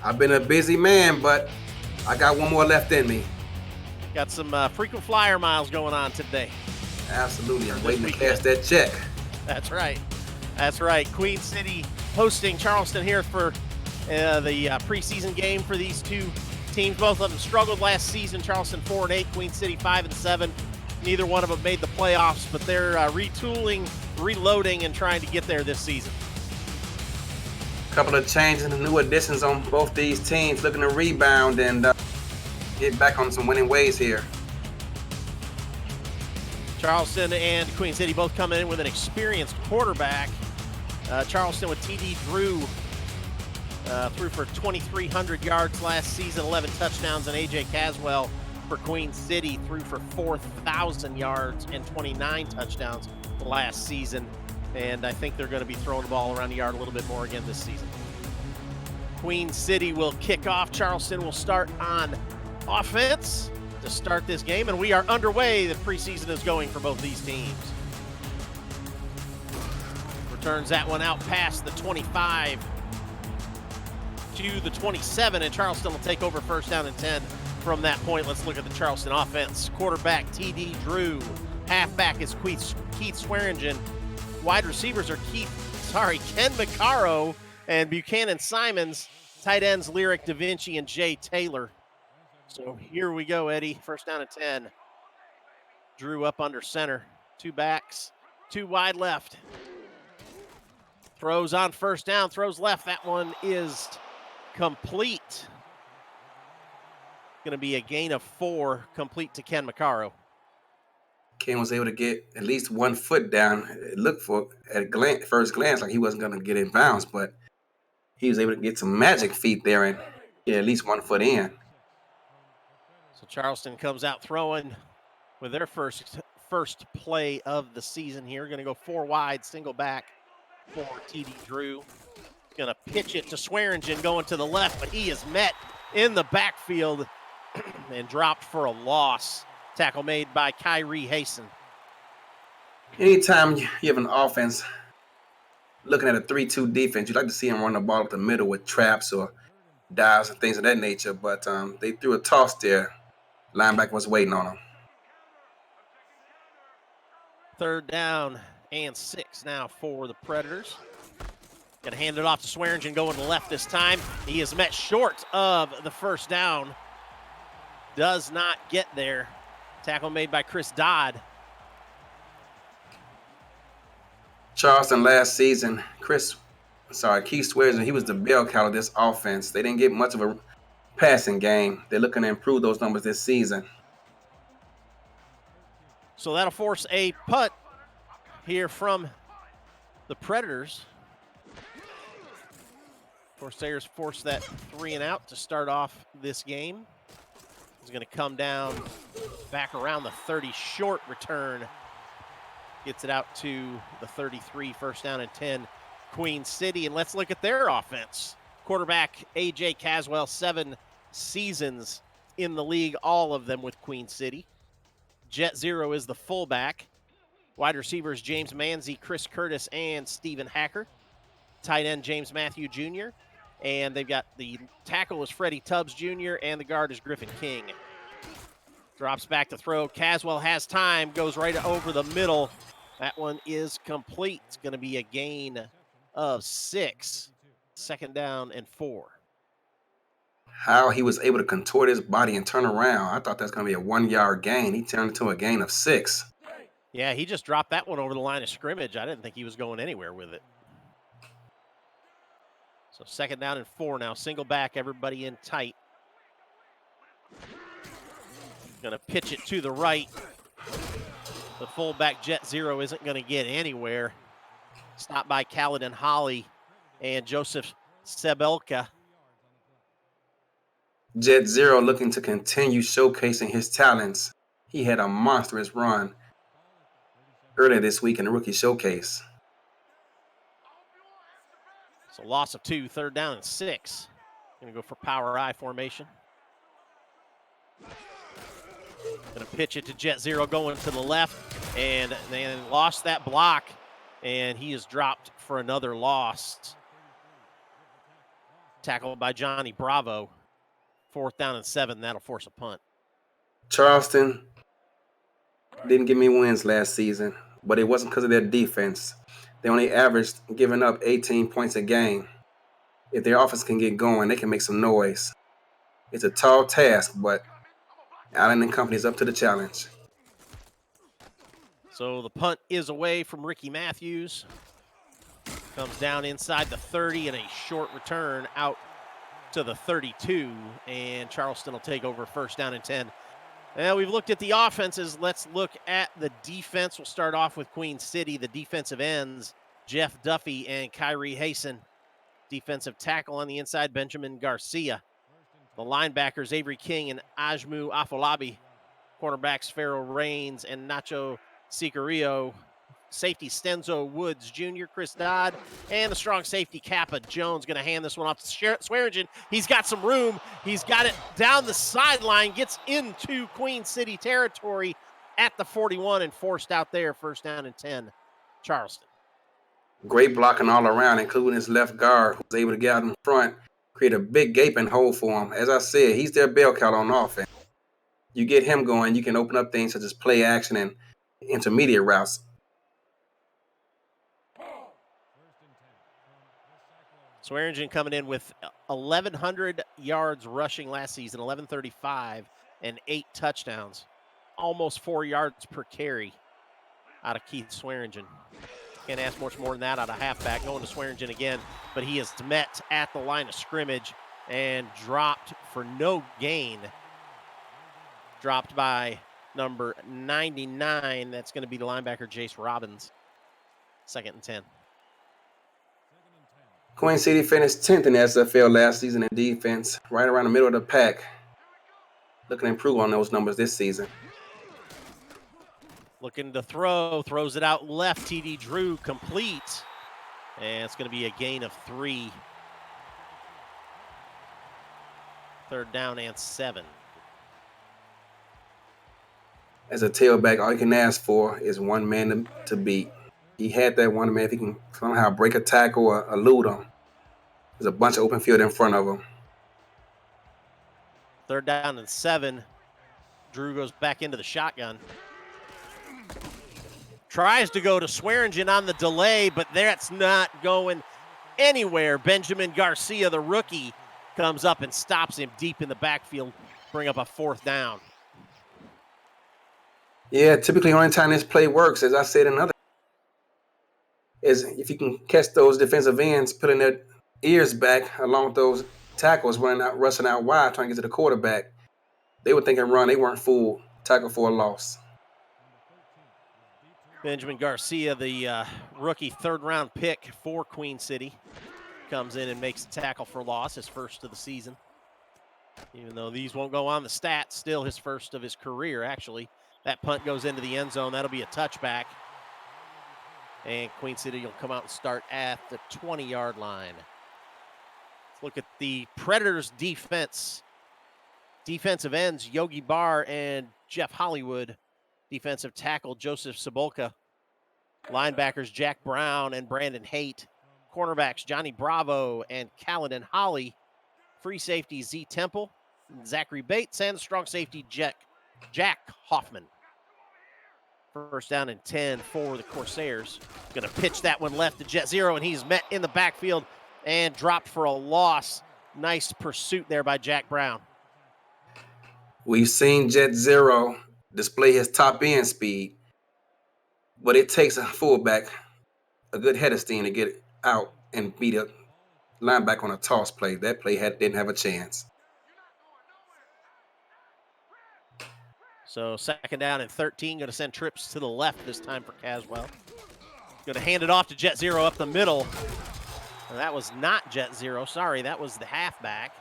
I've been a busy man, but I got one more left in me. Got some frequent flyer miles going on today. Absolutely. I'm waiting to cash that check. That's right. That's right. Queen City hosting Charleston here for the preseason game for these two teams. Both of them struggled last season. Charleston 4-8, Queen City 5-7. Neither one of them made the playoffs, but they're retooling, reloading, and trying to get there this season. A couple of changes and new additions on both these teams, looking to rebound and get back on some winning ways here. Charleston and Queen City both coming in with an experienced quarterback. Charleston with T.D. Drew threw for 2,300 yards last season, 11 touchdowns, and A.J. Caswell for Queen City threw for 4,000 yards and 29 touchdowns last season. And I think they're going to be throwing the ball around the yard a little bit more again this season. Queen City will kick off. Charleston will start on offense to start this game, and we are underway. The preseason is going for both these teams. Returns that one out past the 25 to the 27, and Charleston will take over first down and 10 from that point. Let's look at the Charleston offense. Quarterback T.D. Drew. Halfback is Keith Swearingen. Wide receivers are Ken McCarro and Buchanan Simons. Tight ends Lyric Da Vinci and Jay Taylor. So here we go, Eddie. First down and 10. Drew up under center. Two backs, two wide left. Throws on first down, throws left. That one is complete. Going to be a gain of 4, complete to Ken McCarro. Ken was able to get at least 1 foot down. It looked for at first glance like he wasn't going to get in bounds, but he was able to get some magic feet there and get at least 1 foot in. So Charleston comes out throwing with their first play of the season here. Going to go 4 wide, single back for T.D. Drew. Going to pitch it to Swearingen going to the left, but he is met in the backfield and dropped for a loss. Tackle made by Kyrie Hasten. Anytime you have an offense looking at a 3-2 defense, you'd like to see him run the ball up the middle with traps or dives and things of that nature, but they threw a toss there. Linebacker was waiting on him. Third down and 6 now for the Predators. Going to hand it off to Swearingen going to the left this time. He is met short of the first down. Does not get there. Tackle made by Chris Dodd. Charleston last season, Keith Swearingen, he was the bell cow of this offense. They didn't get much of a passing game. They're looking to improve those numbers this season. So that'll force a punt here from the Predators. Corsairs force that 3 and out to start off this game. He's going to come down back around the 30, short return. Gets it out to the 33, first down and 10, Queen City. And let's look at their offense. Quarterback A.J. Caswell, 7 seasons in the league, all of them with Queen City. Jet Zero is the fullback. Wide receivers James Manzi, Chris Curtis, and Stephen Hacker. Tight end James Matthew Jr., and they've got the tackle is Freddie Tubbs Jr., and the guard is Griffin King. Drops back to throw. Caswell has time, goes right over the middle. That one is complete. It's going to be a gain of 6. Second down and 4. How he was able to contort his body and turn around. I thought that's going to be a 1-yard gain. He turned into a gain of 6. Yeah, he just dropped that one over the line of scrimmage. I didn't think he was going anywhere with it. So second down and 4 now. Single back, everybody in tight. Going to pitch it to the right. The fullback Jet Zero isn't going to get anywhere. Stopped by Kaladin Holly and Joseph Sebelka. Jet Zero looking to continue showcasing his talents. He had a monstrous run earlier this week in the rookie showcase. So loss of 2, third down and 6. Going to go for power I formation. Going to pitch it to Jet Zero going to the left, and then lost that block, and he is dropped for another loss. Tackled by Johnny Bravo. 4th down and 7. That'll force a punt. Charleston didn't give me wins last season, but it wasn't because of their defense. They only averaged giving up 18 points a game. If their offense can get going, they can make some noise. It's a tall task, but Allen and company is up to the challenge. So the punt is away from Ricky Matthews. Comes down inside the 30 and a short return out to the 32, and Charleston will take over 1st down and 10. Now we've looked at the offenses. Let's look at the defense. We'll start off with Queen City, the defensive ends, Jeff Duffy and Kyrie Hasen. Defensive tackle on the inside, Benjamin Garcia. The linebackers, Avery King and Ajmu Afolabi. Cornerbacks, Pharaoh Rains and Nacho Sicario. Safety, Stenzo Woods Jr., Chris Dodd, and the strong safety, Kappa Jones, going to hand this one off to Swearingen. He's got some room. He's got it down the sideline, gets into Queen City territory at the 41 and forced out there. 1st down and 10, Charleston. Great blocking all around, including his left guard, who was able to get out in front, create a big gaping hole for him. As I said, he's their bell cow on offense. You get him going, you can open up things such as play action and intermediate routes. Swearingen coming in with 1,100 yards rushing last season, 1,135, and 8 touchdowns. Almost 4 yards per carry out of Keith Swearingen. Can't ask much more than that out of halfback. Going to Swearingen again, but he is met at the line of scrimmage and dropped for no gain. Dropped by number 99. That's going to be the linebacker, Jace Robbins. 2nd and 10. Queen City finished 10th in the SFL last season in defense, right around the middle of the pack. Looking to improve on those numbers this season. Looking to throw, throws it out left. TD Drew complete. And it's going to be a gain of 3. 3rd down and 7. As a tailback, all you can ask for is one man to beat. He had that one man. If he can somehow break a tackle or elude him, there's a bunch of open field in front of him. 3rd down and 7. Drew goes back into the shotgun. Tries to go to Swearingen on the delay, but that's not going anywhere. Benjamin Garcia, the rookie, comes up and stops him deep in the backfield. Bring up a 4th down. Yeah, typically the only time this play works, as I said another, is if you can catch those defensive ends putting their ears back along with those tackles rushing out wide, trying to get to the quarterback. They were thinking run. They weren't fooled. Tackle for a loss. Benjamin Garcia, the rookie 3rd-round pick for Queen City, comes in and makes a tackle for loss, his first of the season. Even though these won't go on the stats, still his first of his career, actually. That punt goes into the end zone. That'll be a touchback. And Queen City will come out and start at the 20-yard line. Let's look at the Predators' defense. Defensive ends, Yogi Barr and Jeff Hollywood. Defensive tackle, Joseph Sabolka. Linebackers, Jack Brown and Brandon Haight. Cornerbacks, Johnny Bravo and Caledon Holly. Free safety, Z Temple, Zachary Bates, and strong safety, Jack Hoffman. 1st down and 10 for the Corsairs. Going to pitch that one left to Jet Zero, and he's met in the backfield and dropped for a loss. Nice pursuit there by Jack Brown. We've seen Jet Zero display his top end speed, but it takes a fullback, a good head of steam to get out and beat a linebacker on a toss play. That play didn't have a chance. So 2nd down and 13, going to send trips to the left this time for Caswell. Going to hand it off to Jet Zero up the middle. And that was not Jet Zero, sorry, that was the halfback.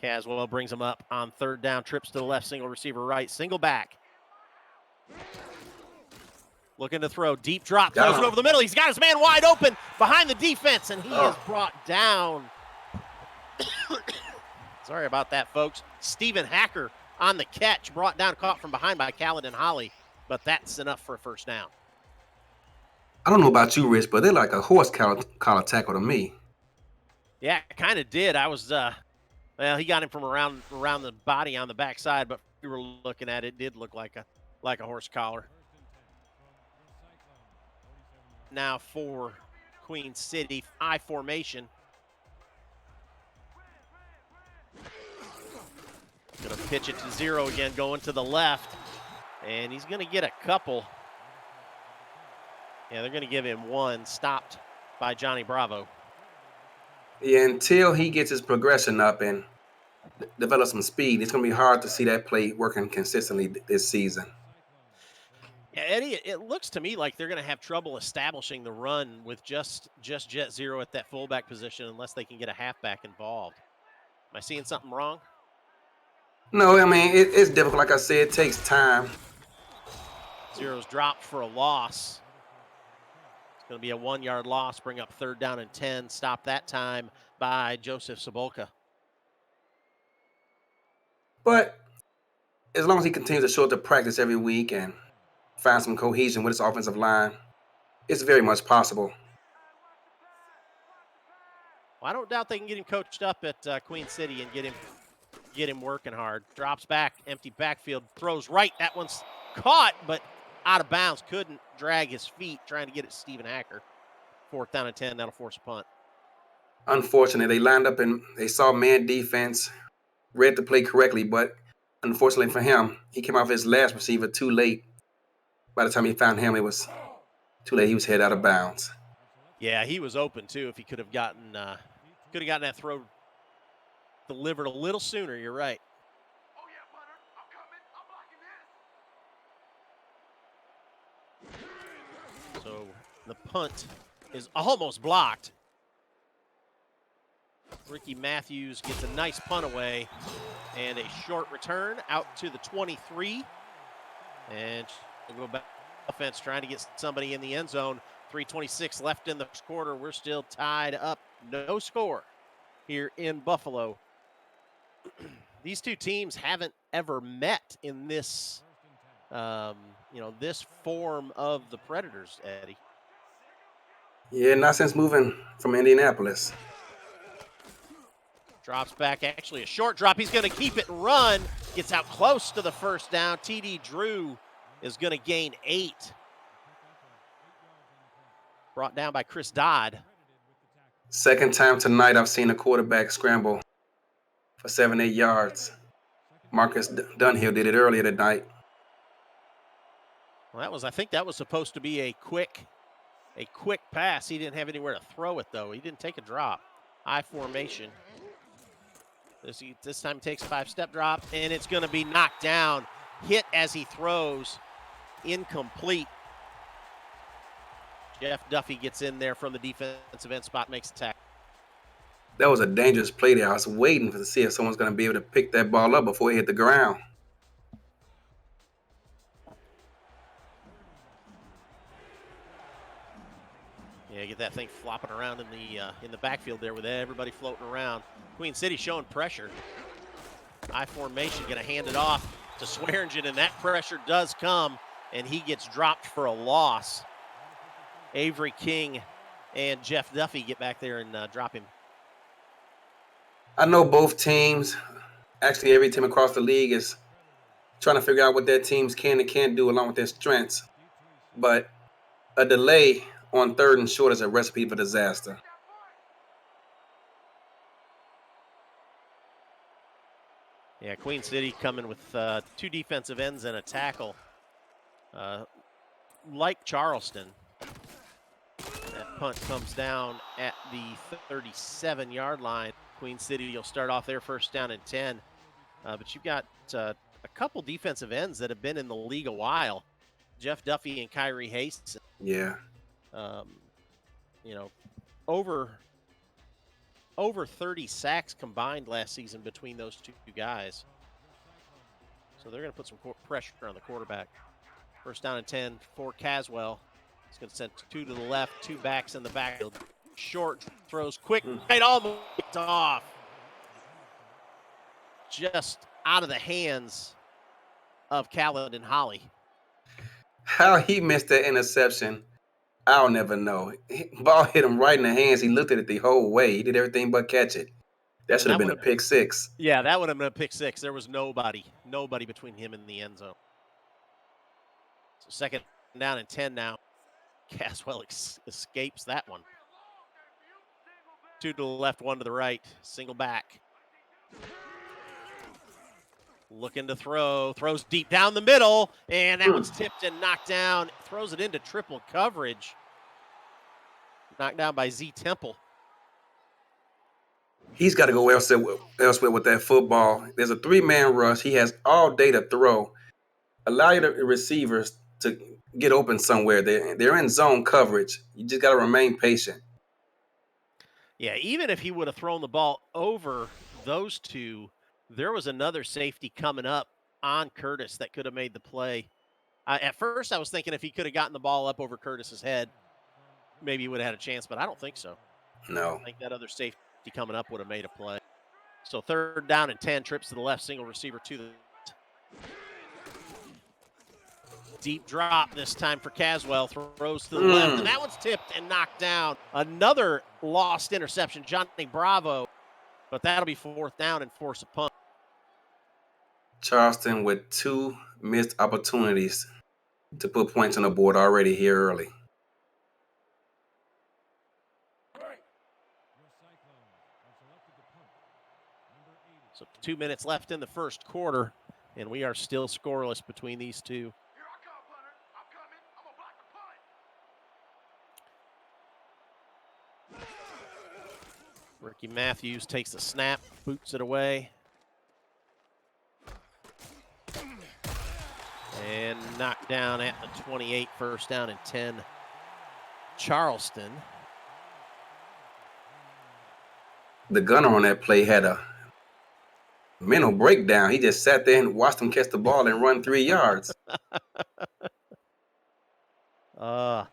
Caswell brings him up on 3rd down, trips to the left, single receiver right, single back. Looking to throw. Deep drop. Got Throws it him. over the middle. He's got his man wide open behind the defense, and he is Oh. brought down. Sorry about that, folks. Stephen Hacker on the catch. Brought down, caught from behind by Caledon Holly. But that's enough for a first down. I don't know about you, Rich, but they're like a horse collar tackle to me. Yeah, kind of did. I was, well, he got him from around the body on the backside, but we were looking at it. It did look like a horse collar. Now for Queen City, I formation. Gonna pitch it to zero again, going to the left, and he's gonna get a couple. Yeah, they're gonna give him one, stopped by Johnny Bravo. Yeah, until he gets his progression up and develop some speed, it's going to be hard to see that play working consistently this season. Yeah, Eddie, it looks to me like they're going to have trouble establishing the run with just Jet Zero at that fullback position unless they can get a halfback involved. Am I seeing something wrong? No, I mean, it's difficult. Like I said, it takes time. Zero's dropped for a loss. It's going to be a 1 yard loss, bring up 3rd down and 10. Stop that time by Joseph Sabolka. But as long as he continues to show up to practice every week and find some cohesion with his offensive line, it's very much possible. Well, I don't doubt they can get him coached up at Queen City and get him working hard. Drops back, empty backfield, throws right. That one's caught, but out of bounds. Couldn't drag his feet trying to get it to Stephen Hacker. 4th down and 10. That'll force a punt. Unfortunately, they lined up and they saw man defense, read the play correctly, but unfortunately for him, he came off his last receiver too late. By the time he found him, it was too late. He was headed out of bounds. Yeah, he was open too. If he could have gotten that throw delivered a little sooner. You're right. Oh yeah, punter, I'm coming. I'm blocking this. So the punt is almost blocked. Ricky Matthews gets a nice punt away and a short return out to the 23. And we'll go back offense trying to get somebody in the end zone. 3:26 left in the first quarter. We're still tied up. No score here in Buffalo. These two teams haven't ever met in this, this form of the Predators, Eddie. Yeah, not since moving from Indianapolis. Drops back, actually a short drop. He's going to keep it and run. Gets out close to the first down. TD Drew is going to gain 8. Brought down by Chris Dodd. Second time tonight I've seen a quarterback scramble for 7-8 yards. Marcus Dunhill did it earlier tonight. Well, I think that was supposed to be a quick pass. He didn't have anywhere to throw it, though. He didn't take a drop. I formation. This time he takes a 5-step drop, and it's going to be knocked down. Hit as he throws. Incomplete. Jeff Duffy gets in there from the defensive end spot, makes the tackle. That was a dangerous play there. I was waiting to see if someone's going to be able to pick that ball up before it hit the ground. Yeah, get that thing flopping around in the backfield there with everybody floating around. Queen City showing pressure. I formation, going to hand it off to Swearingen, and that pressure does come, and he gets dropped for a loss. Avery King and Jeff Duffy get back there and drop him. I know both teams, actually every team across the league, is trying to figure out what their teams can and can't do along with their strengths. But a delay on 3rd and short is a recipe for disaster. Yeah, Queen City coming with 2 defensive ends and a tackle. Like Charleston, that punt comes down at the 37-yard line. Queen City, you'll start off their 1st down and 10. But you've got a couple defensive ends that have been in the league a while. Jeff Duffy and Kyrie Hastes. Yeah. Over 30 sacks combined last season between those two guys. So they're going to put some pressure on the quarterback. First down and 10 for Caswell. He's going to send 2 to the left, 2 backs in the backfield. Short throws quick, right, almost off. Just out of the hands of Caledon Holly. How he missed that interception, I'll never know. Ball hit him right in the hands. He looked at it the whole way. He did everything but catch it. That should have been a pick six. Yeah, that would have been a pick six. There was nobody between him and the end zone. So second down and 10 now. Caswell escapes that one. 2 to the left, 1 to the right. Single back. Looking to throw. Throws deep down the middle. And that one's tipped and knocked down. Throws it into triple coverage. Knocked down by Z Temple. He's got to go elsewhere with that football. There's a 3-man rush. He has all day to throw. Allow the receivers to get open somewhere. They're in zone coverage. You just got to remain patient. Yeah, even if he would have thrown the ball over those two, there was another safety coming up on Curtis that could have made the play. At first, I was thinking if he could have gotten the ball up over Curtis's head, maybe he would have had a chance, but I don't think so. No. I think that other safety coming up would have made a play. So third down and 10, trips to the left, single receiver to the deep drop this time for Caswell. Throws to the left, and that one's tipped and knocked down. Another lost interception, Johnny Bravo, but that'll be fourth down and force a punt. Charleston with 2 missed opportunities to put points on the board already here early. So 2 minutes left in the first quarter, and we are still scoreless between these two. Here I come, punter. I'm coming. I'm gonna block the punt. Ricky Matthews takes the snap, boots it away. And knocked down at the 28, first down and 10. Charleston. The gunner on that play had a mental breakdown. He just sat there and watched him catch the ball and run 3 yards. So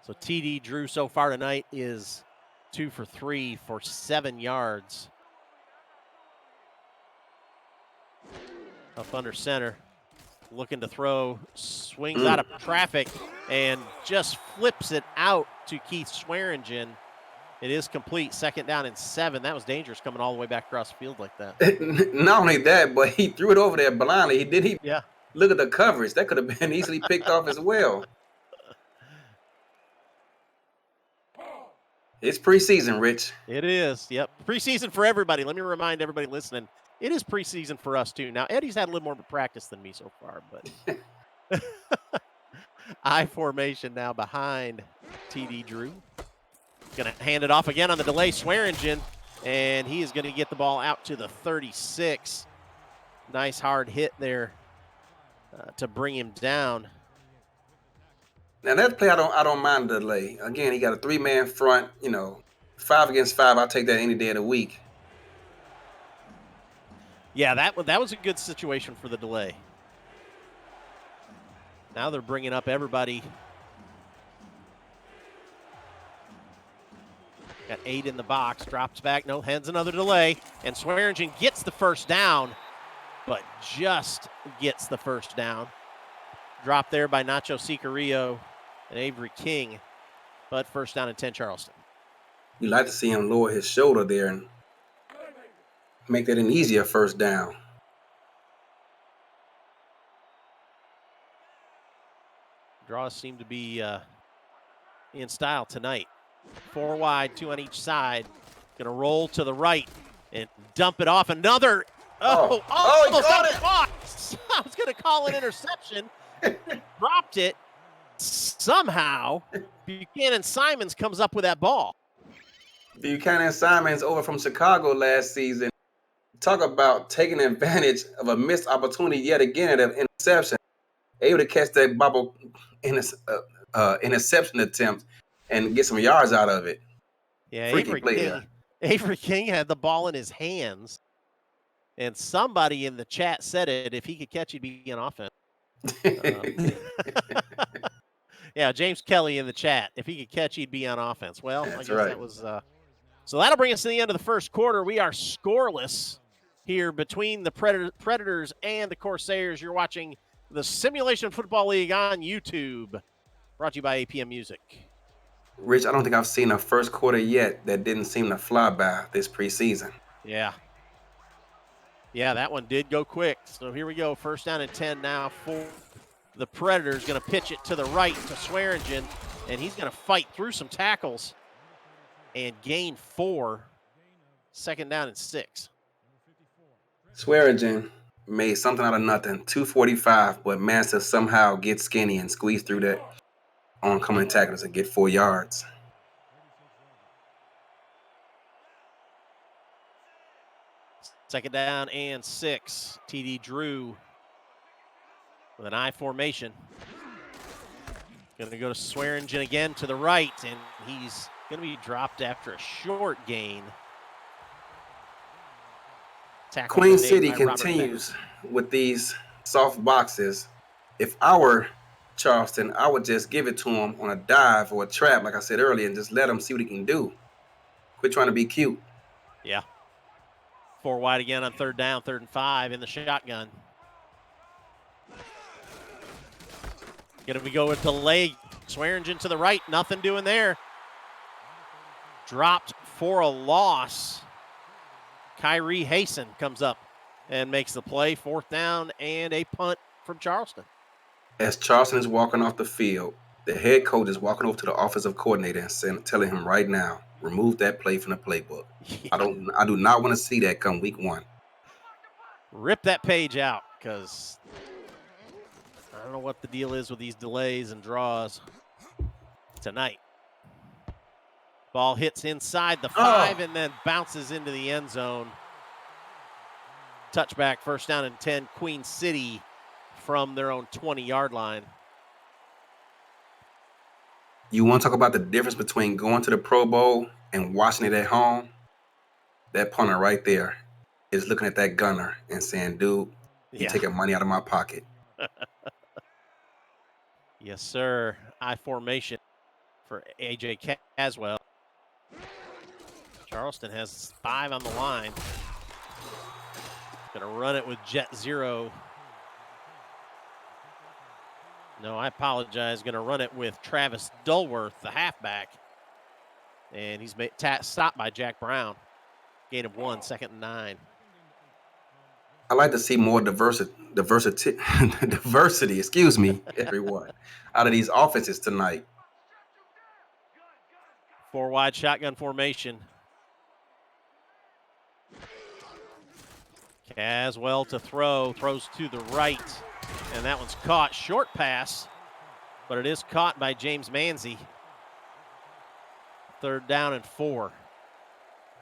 TD Drew so far tonight is 2 for 3 for 7 yards. Up under center, looking to throw, swings out of traffic, and just flips it out to Keith Swearingen. It is complete, second down and 7. That was dangerous coming all the way back across the field like that. Not only that, but he threw it over there blindly. Yeah. Look at the coverage. That could have been easily picked off as well. It's preseason, Rich. It is, yep. Preseason for everybody. Let me remind everybody listening, it is preseason for us too. Now, Eddie's had a little more practice than me so far, but I formation now behind TD Drew. Going to hand it off again on the delay, Swearingen, and he is going to get the ball out to the 36. Nice hard hit there to bring him down. Now that play, I don't mind the delay. Again, he got a 3-man front. 5 against 5. I'll take that any day of the week. Yeah, that was a good situation for the delay. Now they're bringing up everybody. Got 8 in the box, drops back, no, hands another delay, and Swearingen gets the first down, but just gets the first down. Dropped there by Nacho Sicario and Avery King, but first down and 10 Charleston. You like to see him lower his shoulder there and make that an easier first down. Draws seem to be in style tonight. 4 wide, 2 on each side. Going to roll to the right and dump it off. Another. Almost got it. caught. I was going to call an interception. Dropped it. Somehow, Buchanan Simons comes up with that ball. Buchanan Simons over from Chicago last season. Talk about taking advantage of a missed opportunity yet again at an interception. Able to catch that bubble interception attempt and get some yards out of it. Yeah, Avery King had the ball in his hands, and somebody in the chat said it. If he could catch it, he'd be on offense. Yeah, James Kelly in the chat. If he could catch, he'd be on offense. Well, I That's guess right. that was. So that'll bring us to the end of the first quarter. We are scoreless here between the Predators and the Corsairs. You're watching the Simulation Football League on YouTube, brought to you by APM Music. Rich, I don't think I've seen a first quarter yet that didn't seem to fly by this preseason. Yeah. Yeah, that one did go quick. So here we go. First down and 10 now for the Predators. Going to pitch it to the right to Swearingen, and he's going to fight through some tackles and gain 4. Second down and 6. Swearingen made something out of nothing, 245, but managed to somehow get skinny and squeeze through that oncoming tacklers and get 4 yards. Second down and 6. TD Drew with an I formation. Going to go to Swearingen again to the right, and he's going to be dropped after a short gain. Tackle Queen made City by Robert continues with these soft boxes. If I were Charleston, I would just give it to him on a dive or a trap, like I said earlier, and just let him see what he can do. Quit trying to be cute. Yeah. 4 wide again on third down, 3rd and 5 in the shotgun. Going to go with delay. Swearingen to the right, nothing doing there. Dropped for a loss. Kyrie Hasten comes up and makes the play. 4th down and a punt from Charleston. As Charleston is walking off the field, the head coach is walking over to the offensive coordinator and telling him right now, remove that play from the playbook. Yeah. I do not want to see that come week 1. Rip that page out, because I don't know what the deal is with these delays and draws tonight. Ball hits inside the 5 and then bounces into the end zone. Touchback, first down and 10, Queen City from their own 20-yard line. You want to talk about the difference between going to the Pro Bowl and watching it at home? That punter right there is looking at that gunner and saying, dude, you're taking money out of my pocket. Yes, sir. I formation for A.J. Caswell. Charleston has 5 on the line. Going to run it with Jet 0. No, I apologize. Going to run it with Travis Dulworth, the halfback. And he's stopped by Jack Brown. Gain of 1, 2nd and 9. I like to see more diversity, everyone, out of these offenses tonight. 4 wide shotgun formation. Caswell to throw, throws to the right, and that one's caught. Short pass, but it is caught by James Manzi. 3rd down and 4.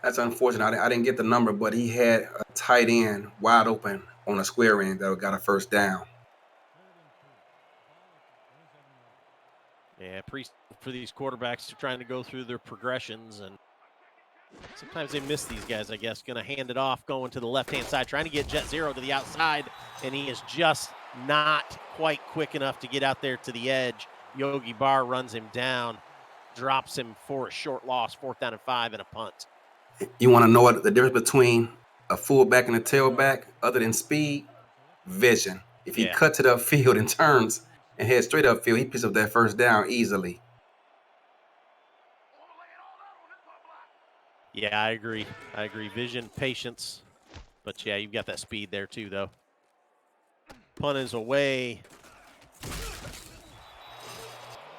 That's unfortunate. I didn't get the number, but he had a tight end wide open on a square end that got a first down. Yeah, for these quarterbacks trying to go through their progressions, and sometimes they miss these guys, I guess. Going to hand it off, going to the left-hand side, trying to get Jet 0 to the outside, and he is just not quite quick enough to get out there to the edge. Yogi Barr runs him down, drops him for a short loss, 4th down and 5, and a punt. You want to know what the difference between a fullback and a tailback, other than speed? Vision. If he cuts to the upfield and turns and heads straight upfield, he picks up that first down easily. Yeah, I agree. Vision, patience. But, yeah, you've got that speed there, too, though. Punt is away.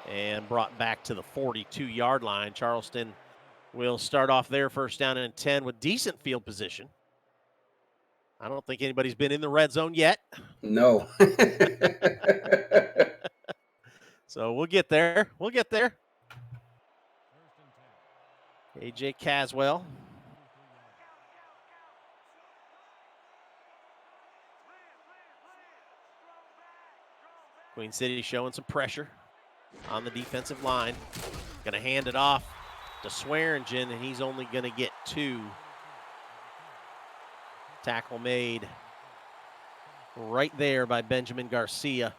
And brought back to the 42-yard line. Charleston will start off their first down and 10 with decent field position. I don't think anybody's been in the red zone yet. No. So we'll get there. A.J. Caswell. Queen City showing some pressure on the defensive line. Going to hand it off to Swearingen, and he's only going to get 2. Tackle made right there by Benjamin Garcia.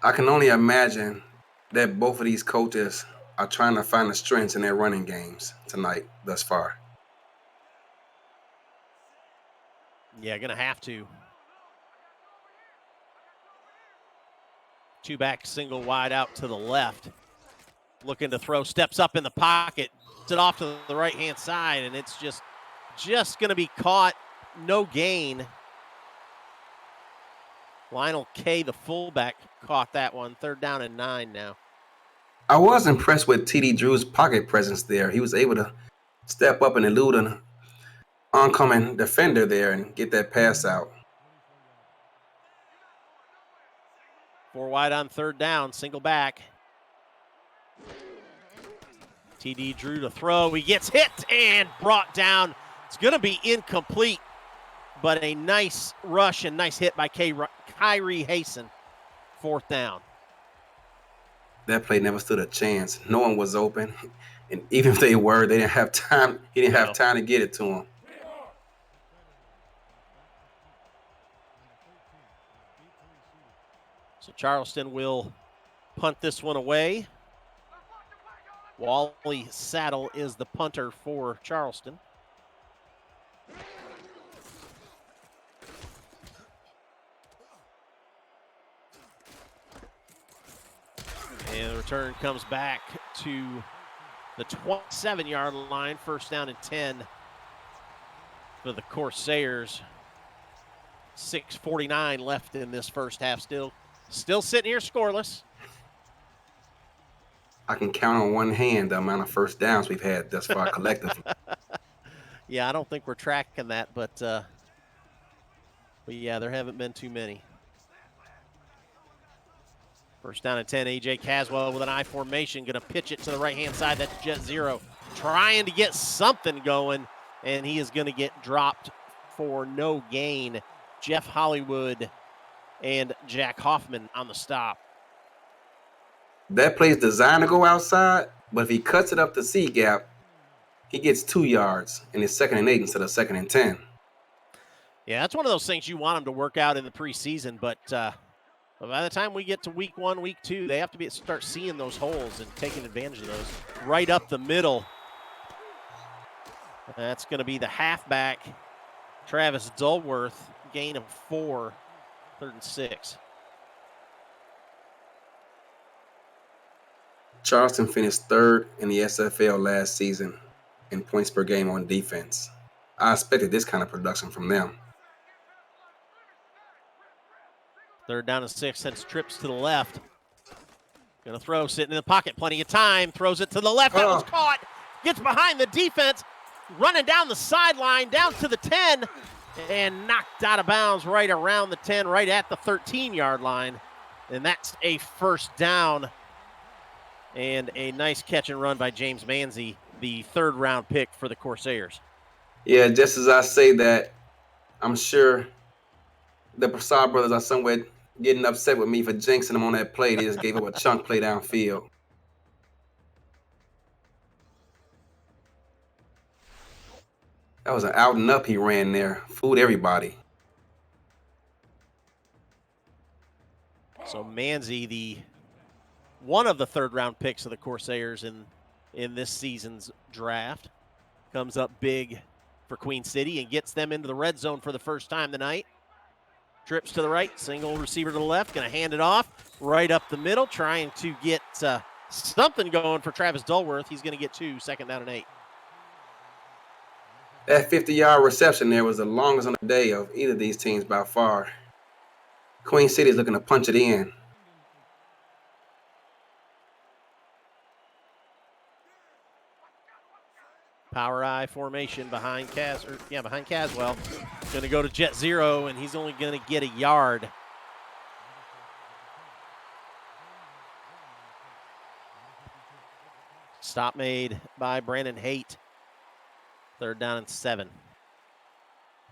I can only imagine that both of these coaches are trying to find the strengths in their running games tonight thus far. Yeah, going to have to. Two back, single wide out to the left. Looking to throw, steps up in the pocket, gets it off to the right-hand side, and it's just going to be caught. No gain. Lionel K., the fullback, caught that one. 3rd down and 9 now. I was impressed with T.D. Drew's pocket presence there. He was able to step up and elude an oncoming defender there and get that pass out. 4 wide on 3rd down, single back. T.D. Drew to throw. He gets hit and brought down. It's going to be incomplete, but a nice rush and nice hit by Kyrie Hasten. 4th down. That play never stood a chance. No one was open, and even if they were, they didn't have time. He didn't have time to get it to him. So Charleston will punt this one away. Wally Saddle is the punter for Charleston. And the return comes back to the 27-yard line. 1st down and 10 for the Corsairs. 6:49 left in this first half. Still sitting here scoreless. I can count on one hand the amount of first downs we've had thus far collectively. Yeah, I don't think we're tracking that, but yeah, there haven't been too many. 1st down and 10, A.J. Caswell with an I formation, going to pitch it to the right-hand side. That's Jet Zero, trying to get something going, and he is going to get dropped for no gain. Jeff Hollywood and Jack Hoffman on the stop. That play's designed to go outside, but if he cuts it up the C gap, he gets 2 yards, and it's 2nd and 8 instead of 2nd and 10. Yeah, that's one of those things you want him to work out in the preseason, but by the time we get to week 1, week 2, they have to start seeing those holes and taking advantage of those. Right up the middle. That's going to be the halfback, Travis Dulworth, gain of 4, 3rd and 6. Charleston finished 3rd in the SFL last season in points per game on defense. I expected this kind of production from them. 3rd down and 6, sends trips to the left. Gonna throw, sitting in the pocket, plenty of time, throws it to the left. That was caught, gets behind the defense, running down the sideline, down to the 10, and knocked out of bounds right around the 10, right at the 13-yard line. And that's a 1st down. And a nice catch and run by James Manzi, the 3rd-round pick for the Corsairs. Yeah, just as I say that, I'm sure the Prasad brothers are somewhere getting upset with me for jinxing them on that play. They just gave up a chunk play downfield. That was an out and up he ran there. Fooled everybody. So Manzi, one of the 3rd-round picks of the Corsairs in this season's draft, comes up big for Queen City and gets them into the red zone for the first time tonight. Trips to the right, single receiver to the left, going to hand it off right up the middle, trying to get something going for Travis Dulworth. He's going to get 2, 2nd down and 8. That 50-yard reception there was the longest on the day of either of these teams by far. Queen City is looking to punch it in. Power I formation behind Caswell. Going to go to Jet Zero, and he's only going to get a yard. Stop made by Brandon Haight. 3rd down and 7.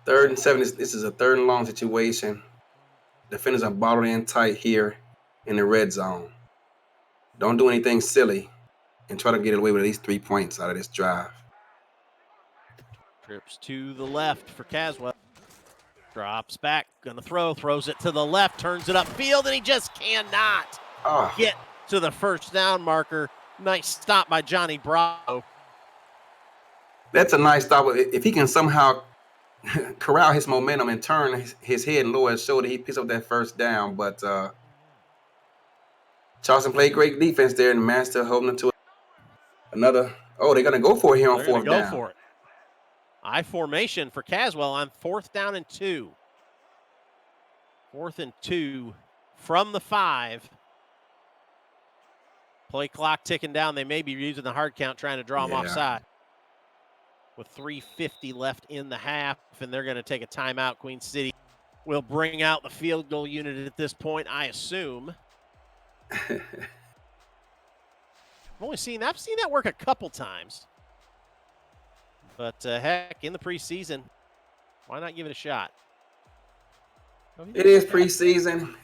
3rd and 7. This is a 3rd and long situation. Defenders are bottled in tight here in the red zone. Don't do anything silly and try to get away with at least 3 points out of this drive. Trips to the left for Caswell. Drops back, gonna throw, throws it to the left, turns it upfield, and he just cannot Oh, get to the first down marker. Nice stop by Johnny Bravo. that's a nice stop. If he can somehow corral his momentum and turn his head and lower his shoulder, he picks up that first down. But Charleston played great defense there, and the man still holding it to another. Oh, they're going to go for it here on They're gonna fourth go down. for it. I formation for Caswell on 4th down and 2. 4th and 2 from the 5. Play clock ticking down. They may be using the hard count trying to draw him offside. With 3:50 left in the half, and they're going to take a timeout. Queen City will bring out the field goal unit at this point, I assume. I've seen that work a couple times. But heck, in the preseason, why not give it a shot? It is preseason.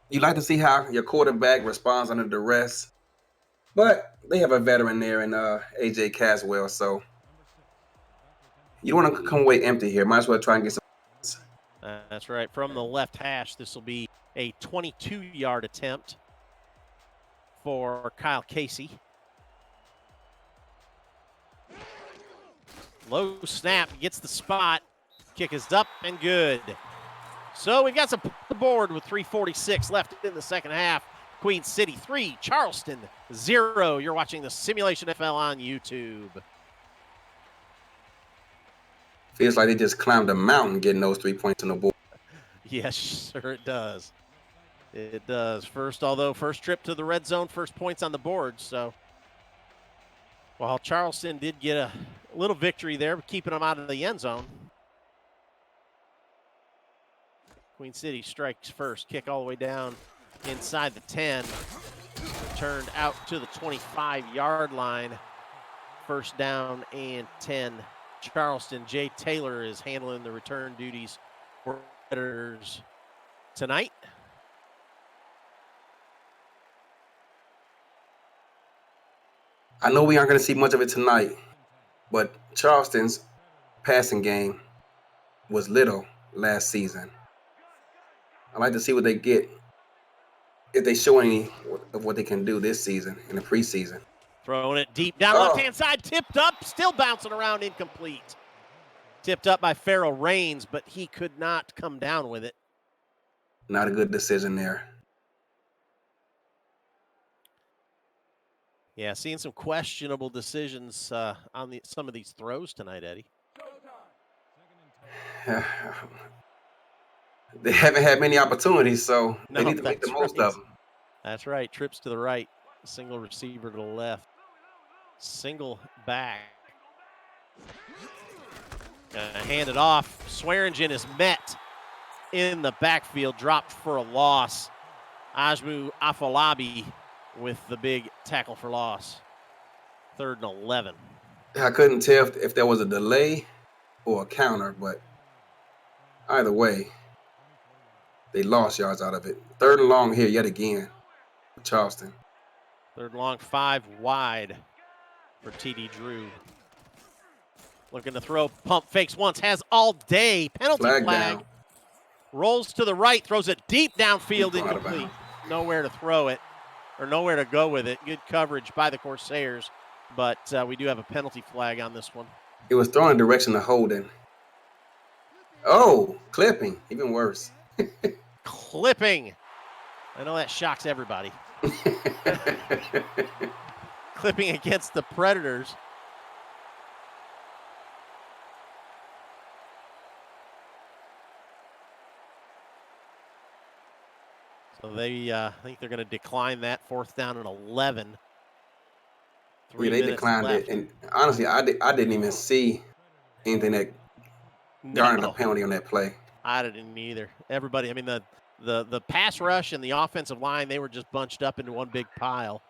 You like to see how your quarterback responds under duress. But they have a veteran there in A.J. Caswell, so you don't want to come away empty here. Might as well try and get some. That's right. From the left hash, this will be a 22-yard attempt for Kyle Casey. Low snap, gets the spot. Kick is up and good. So we've got some board with 3:46 left in the second half. Queen City 3, Charleston 0. You're watching the Simulation NFL on YouTube. Feels like they just climbed a mountain getting those 3 points on the board. Yes, sir, it does. It does. First trip to the red zone, first points on the board. So while Charleston did get a little victory there, keeping them out of the end zone. Queen City strikes first, kick all the way down inside the 10. Turned out to the 25-yard line. First down and 10. Charleston. Jay Taylor is handling the return duties for Predators tonight. I know we aren't going to see much of it tonight, but Charleston's passing game was little last season. I'd like to see what they get, if they show any of what they can do this season in the preseason. Throwing it deep down left-hand side, tipped up, still bouncing around, incomplete. Tipped up by Farrell Rains, but he could not come down with it. Not a good decision there. Yeah, seeing some questionable decisions on some of these throws tonight, Eddie. They haven't had many opportunities, so they need to make the most of them. That's right. Trips to the right, single receiver to the left, single back. Hand it off. Swearingen is met in the backfield, dropped for a loss. Ajmu Afolabi with the big tackle for loss. 3rd and 11. I couldn't tell if there was a delay or a counter, but either way, they lost yards out of it. 3rd and long here yet again for Charleston. 3rd and long, 5 wide for T.D. Drew. Looking to throw, pump fakes once, has all day. Penalty flag. Rolls to the right, throws it deep downfield, incomplete. Nowhere to throw it, or nowhere to go with it. Good coverage by the Corsairs, but we do have a penalty flag on this one. It was thrown in the direction of holding. Oh, clipping, even worse. Clipping. I know that shocks everybody. Clipping against the Predators. So I think they're going to decline that. 4th down and 11. They declined it. And honestly, I didn't even see anything that garnered a penalty on that play. I didn't either. Everybody, I mean, the pass rush and the offensive line, they were just bunched up into one big pile.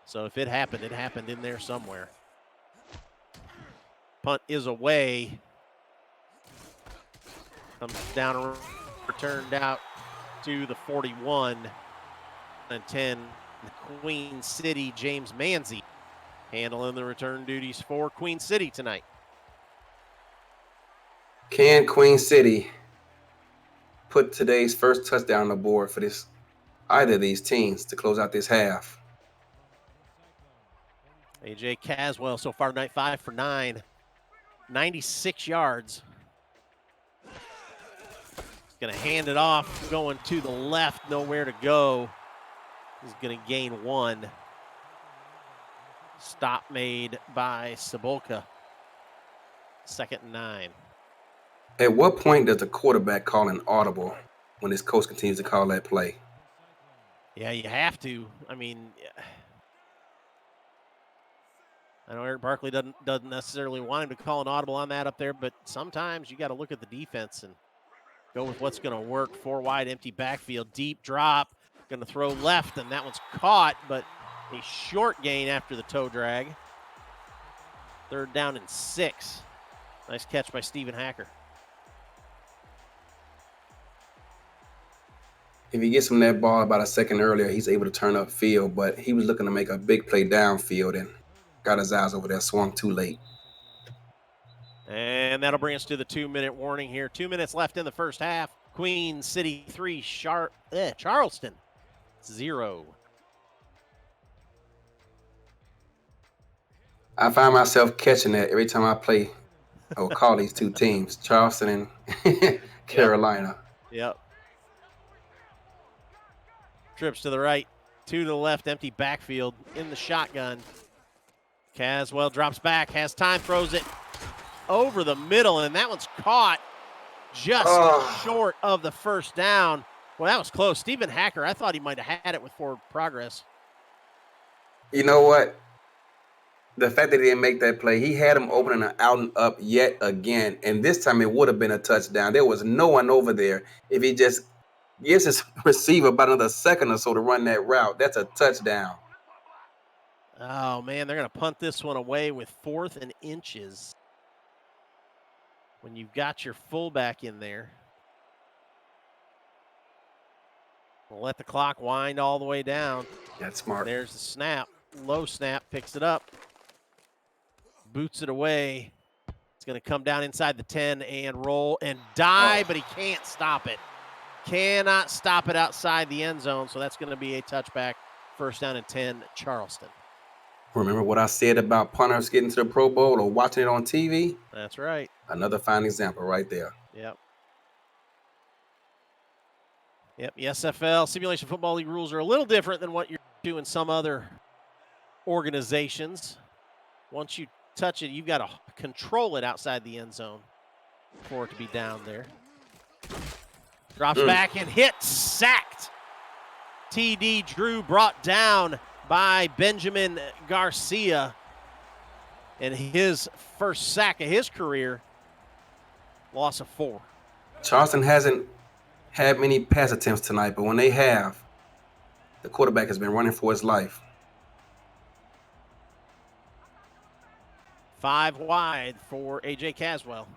So if it happened in there somewhere. Punt is away. Comes down, returned out to the 41 and 10. Queen City, James Manzi handling the return duties for Queen City tonight. Can Queen City put today's first touchdown on the board for either of these teams to close out this half? A.J. Caswell so far night 5 for 9, 96 yards. He's going to hand it off, going to the left, nowhere to go. He's going to gain 1. Stop made by Cebulka. 2nd and 9. At what point does the quarterback call an audible when his coach continues to call that play? Yeah, you have to. I mean, I know Eric Barkley doesn't necessarily want him to call an audible on that up there, but sometimes you got to look at the defense and go with what's going to work. 4 wide, empty backfield, deep drop, going to throw left, and that one's caught, but a short gain after the toe drag. 3rd down and 6. Nice catch by Stephen Hacker. If he gets him that ball about a second earlier, he's able to turn up field, but he was looking to make a big play downfield and got his eyes over there, swung too late. And that'll bring us to the 2-minute warning here. 2 minutes left in the first half. Queen City 3, Charleston 0. I find myself catching that every time I play or call these two teams, Charleston and Carolina. Yep. Trips to the right, 2 to the left, empty backfield in the shotgun. Caswell drops back, has time, throws it over the middle, and that one's caught just short of the first down. Well, that was close. Stephen Hacker, I thought he might have had it with forward progress. You know what? The fact that he didn't make that play, he had him opening an out and up yet again, and this time it would have been a touchdown. There was no one over there. If he just gives his receiver about another second or so to run that route, that's a touchdown. Oh, man, they're going to punt this one away with 4th and inches. When you've got your fullback in there. We'll let the clock wind all the way down. That's smart. There's the snap. Low snap, picks it up. Boots it away. It's going to come down inside the 10 and roll and dive, but he can't stop it. Cannot stop it outside the end zone, so that's going to be a touchback. 1st down and 10, Charleston. Remember what I said about punters getting to the Pro Bowl or watching it on TV? That's right. Another fine example right there. Yep. The SFL, Simulation Football League rules are a little different than what you're doing in some other organizations. Once you touch it, you've got to control it outside the end zone for it to be down there. Drops back and hits, sacked. TD Drew brought down by Benjamin Garcia. And his first sack of his career, loss of 4. Charleston hasn't had many pass attempts tonight, but when they have, the quarterback has been running for his life. 5 wide for A.J. Caswell.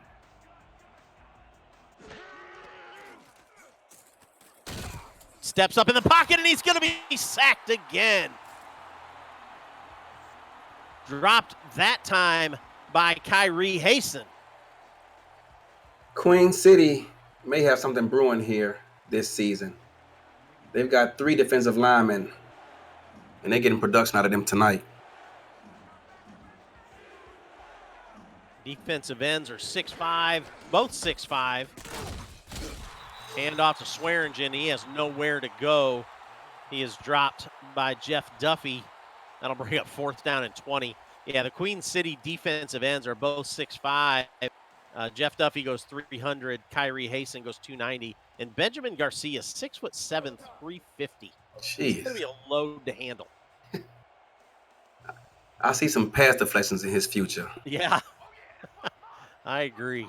Steps up in the pocket, and he's going to be sacked again. Dropped that time by Kyrie Hasten. Queen City may have something brewing here this season. They've got 3 defensive linemen, and they're getting production out of them tonight. Defensive ends are 6'5", both 6'5". Hand off to Swearingen. He has nowhere to go. He is dropped by Jeff Duffy. That'll bring up 4th down and 20. Yeah, the Queen City defensive ends are both 6'5". Jeff Duffy goes 300. Kyrie Hasten goes 290. And Benjamin Garcia, 6'7", 350. Jeez. It's going to be a load to handle. I see some pass deflections in his future. Yeah, I agree.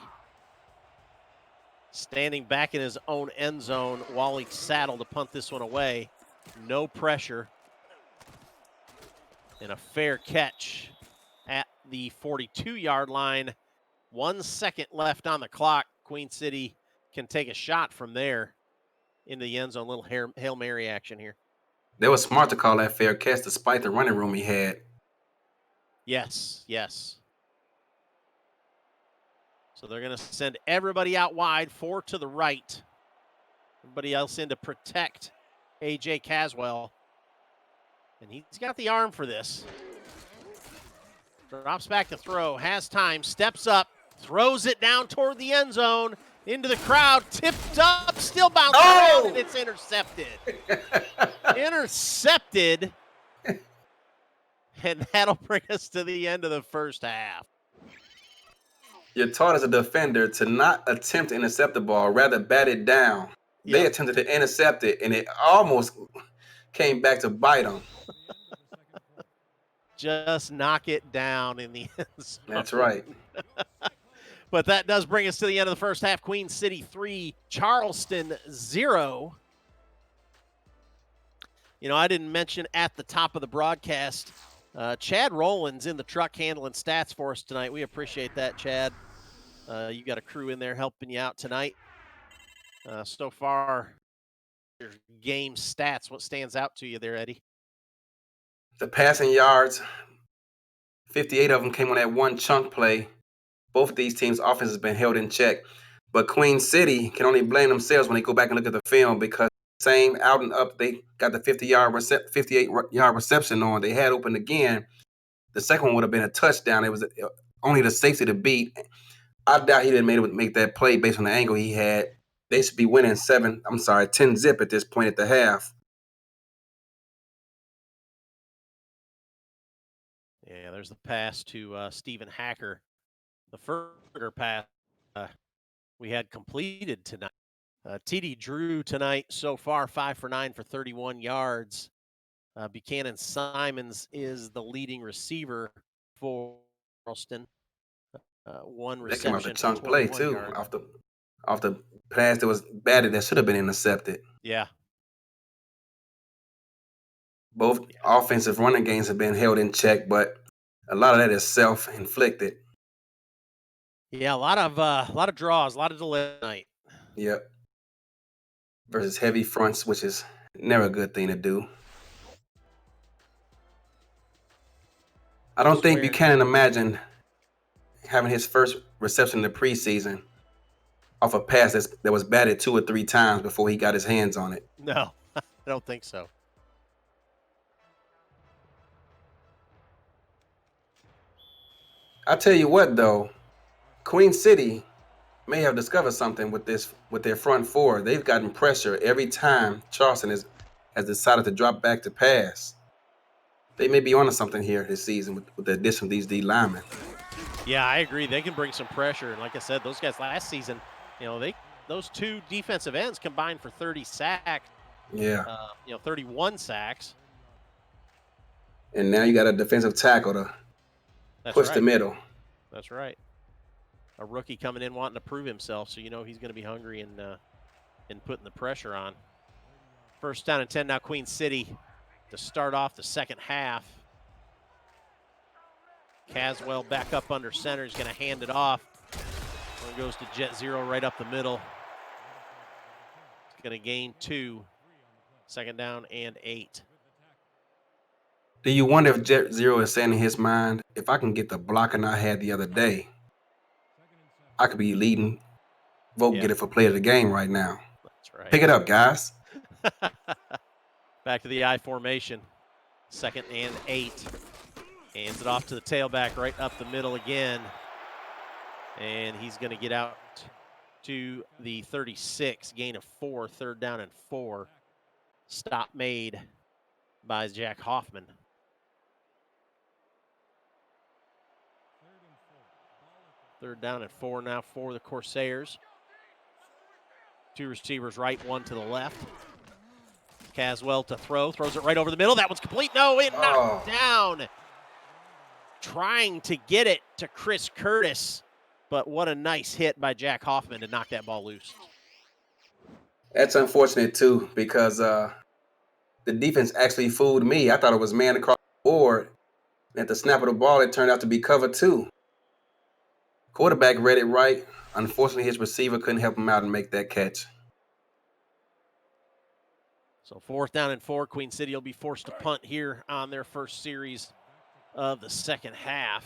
Standing back in his own end zone while he's saddled to punt this one away. No pressure. And a fair catch at the 42-yard line. 1 second left on the clock. Queen City can take a shot from there into the end zone. Little Hail Mary action here. They were smart to call that fair catch despite the running room he had. Yes. So they're going to send everybody out wide, 4 to the right. Everybody else in to protect A.J. Caswell. And he's got the arm for this. Drops back to throw, has time, steps up, throws it down toward the end zone, into the crowd, tipped up, still bouncing around, and it's intercepted. Intercepted. And that'll bring us to the end of the first half. You're taught as a defender to not attempt to intercept the ball, rather bat it down. They attempted to intercept it, and it almost came back to bite them. Just knock it down in the end zone. That's right. But that does bring us to the end of the first half. Queen City 3, Charleston 0. You know, I didn't mention at the top of the broadcast, Chad Rowland's in the truck handling stats for us tonight. We appreciate that, Chad. You got a crew in there helping you out tonight. So far, your game stats, what stands out to you there, Eddie? The passing yards, 58 of them came on that one chunk play. Both of these teams' offense has been held in check. But Queen City can only blame themselves when they go back and look at the film, because same out and up, they got the 58-yard reception on. They had opened again. The second one would have been a touchdown. It was only the safety to beat. I doubt he didn't make that play based on the angle he had. They should be winning 10-zip at this point at the half. Yeah, there's the pass to Stephen Hacker. The further pass we had completed tonight. TD Drew tonight so far 5 for 9 for 31 yards. Buchanan Simons is the leading receiver for Charleston. One reception. That came off the chunk play too. Yard. Off the pass that was batted that should have been intercepted. Yeah. Both offensive running games have been held in check, but a lot of that is self-inflicted. Yeah, a lot of draws, a lot of delay tonight. Yep. Versus heavy fronts, which is never a good thing to do. I don't think Buchanan imagined having his first reception in the preseason off a pass that was batted 2 or 3 times before he got his hands on it. No, I don't think so. I tell you what, though, Queen City may have discovered something with their front four. They've gotten pressure every time Charleston has decided to drop back to pass. They may be onto something here this season with the addition of these D linemen. Yeah, I agree. They can bring some pressure. And like I said, those guys last season, those 2 defensive ends combined for 30 sacks. Yeah. 31 sacks. And now you got a defensive tackle to push the middle. That's right. A rookie coming in wanting to prove himself, so he's going to be hungry and putting the pressure on. First down and 10 now, Queen City to start off the second half. Caswell back up under center. He's going to hand it off. It goes to Jet Zero right up the middle. It's going to gain 2. Second down and 8. Do you wonder if Jet Zero is saying in his mind, if I can get the blocking I had the other day, I could be leading vote getter for player of the game right now. That's right. Pick it up, guys. Back to the I formation. Second and 8. Hands it off to the tailback right up the middle again. And he's going to get out to the 36. Gain of 4. Third down and 4. Stop made by Jack Hoffman. Third down and 4 now for the Corsairs. 2 receivers right, 1 to the left. Caswell to throw, throws it right over the middle. That one's complete. No, it knocked down. Trying to get it to Chris Curtis, but what a nice hit by Jack Hoffman to knock that ball loose. That's unfortunate, too, because the defense actually fooled me. I thought it was man across the board. At the snap of the ball, it turned out to be cover 2. Quarterback read it right. Unfortunately, his receiver couldn't help him out and make that catch. So 4th down and 4. Queen City will be forced to punt here on their first series of the second half.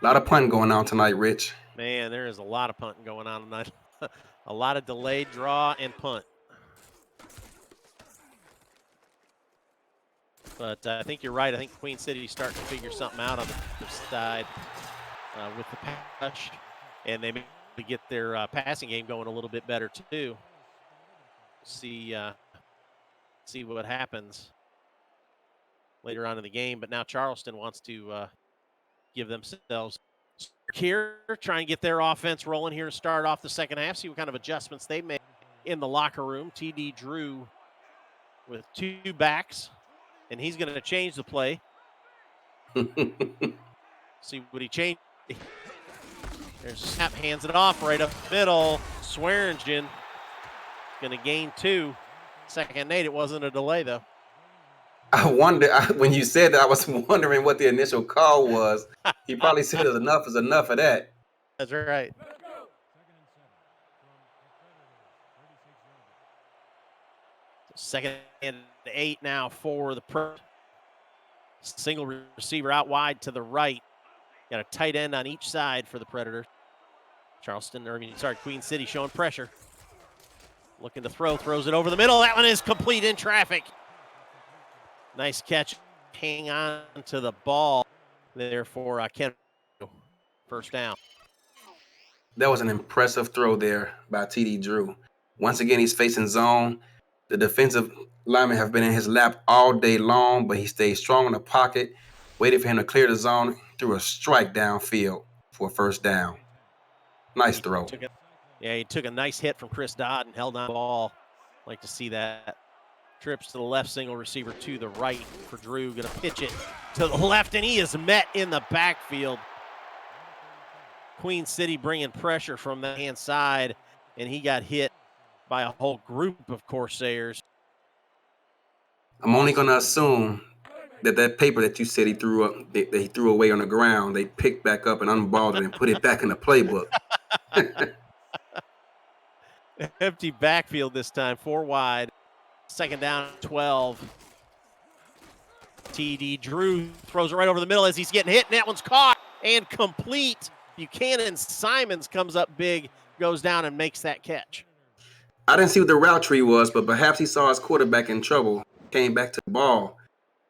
A lot of punting going on tonight, Rich. Man, there is a lot of punting going on tonight. A lot of delayed draw and punt. But I think you're right. I think Queen City's starting to figure something out on the side with the pass, and they may get their passing game going a little bit better too. See what happens later on in the game. But now Charleston wants to give themselves here, try and get their offense rolling here to start off the second half. See what kind of adjustments they make in the locker room. TD Drew with 2 backs, and he's going to change the play. See what he changed. There's a snap, hands it off right up the middle. Swearingen going to gain 2. Second and 8. It wasn't a delay, though. I wonder, when you said that, I was wondering what the initial call was. He probably said enough is enough of that. That's right. Second and 8 now for the single receiver out wide to the right. Got a tight end on each side for the Predators. Queen City showing pressure. Looking to throws it over the middle. That one is complete in traffic. Nice catch. Hang on to the ball there for Ken. First down. That was an impressive throw there by TD Drew. Once again, he's facing zone. The defensive linemen have been in his lap all day long, but he stayed strong in the pocket, waited for him to clear the zone, threw a strike downfield for a first down. Nice throw. He took a nice hit from Chris Dodd and held on the ball. Like to see that. Trips to the left, single receiver to the right for Drew. Going to pitch it to the left, and he is met in the backfield. Queen City bringing pressure from the hand side, and he got hit by a whole group of Corsairs. I'm only going to assume that paper that you said he threw up, that he threw away on the ground, they picked back up and unballed it and put it back in the playbook. Empty backfield this time, 4 wide. Second down, 12. TD Drew throws it right over the middle as he's getting hit, and that one's caught and complete. Buchanan Simons comes up big, goes down and makes that catch. I didn't see what the route tree was, but perhaps he saw his quarterback in trouble, came back to the ball.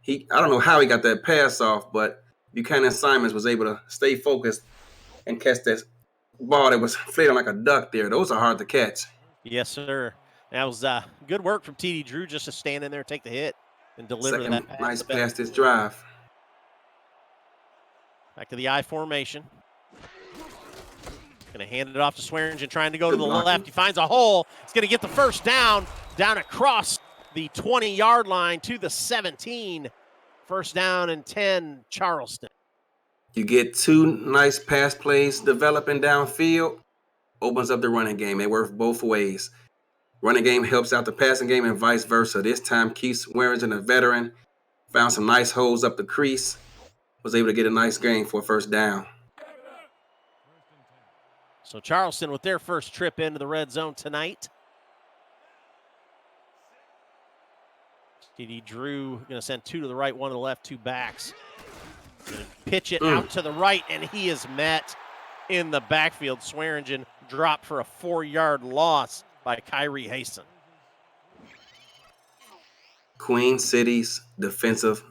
I don't know how he got that pass off, but Buchanan Simons was able to stay focused and catch that ball that was flailing like a duck there. Those are hard to catch. Yes, sir. That was good work from TD Drew just to stand in there, take the hit, and deliver that pass. Nice pass this drive. Back to the I formation. Going to hand it off to Swearingen, trying to go to the left. He finds a hole. He's going to get the first down across the 20-yard line to the 17. First down and 10, Charleston. You get 2 nice pass plays developing downfield, opens up the running game. It works both ways. Running game helps out the passing game and vice versa. This time, Keith Swearingen, a veteran, found some nice holes up the crease, was able to get a nice gain for a first down. So Charleston with their first trip into the red zone tonight. TD Drew going to send 2 to the right, 1 to the left, 2 backs. Gonna pitch it out to the right, and he is met in the backfield. Swearingen dropped for a 4-yard loss by Kyrie Hasten. Queen City's defensive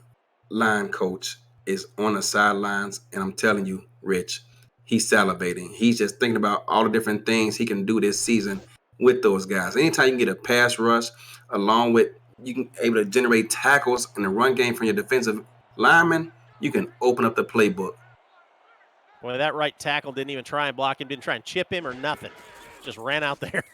line coach is on the sidelines, and I'm telling you, Rich, he's salivating. He's just thinking about all the different things he can do this season with those guys. Anytime you can get a pass rush, along with you can able to generate tackles in the run game from your defensive linemen, you can open up the playbook. Boy, that right tackle didn't even try and block him, didn't try and chip him or nothing. Just ran out there.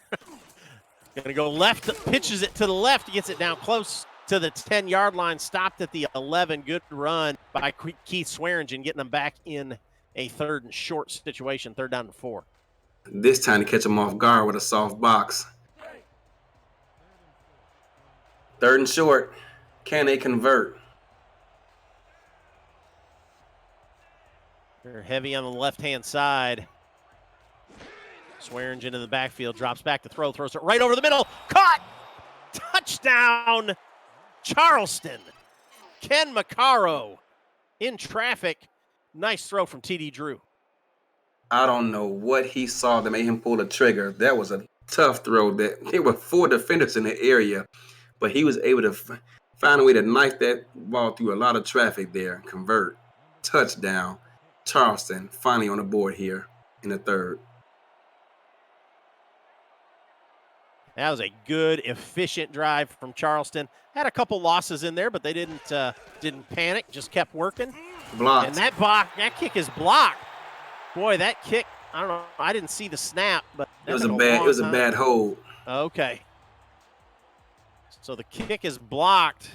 Going to go left, pitches it to the left, gets it down close to the 10-yard line, stopped at the 11. Good run by Keith Swearingen, getting them back in a 3rd and short situation, 3rd down and 4. This time to catch him off guard with a soft box. 3rd and short. Can they convert? They're heavy on the left-hand side. Swearingen in the backfield, drops back to throws it right over the middle. Caught! Touchdown, Charleston. Ken Macaro in traffic. Nice throw from TD Drew. I don't know what he saw that made him pull the trigger. That was a tough throw. That there were 4 defenders in the area, but he was able to find a way to knife that ball through a lot of traffic there. Convert. Touchdown. Charleston finally on the board here in the third. That was a good, efficient drive from Charleston. Had a couple losses in there, but they didn't panic. Just kept working. Blocked. And that kick is blocked. Boy, that kick. I don't know. I didn't see the snap, but It was a bad hold. Okay. So the kick is blocked.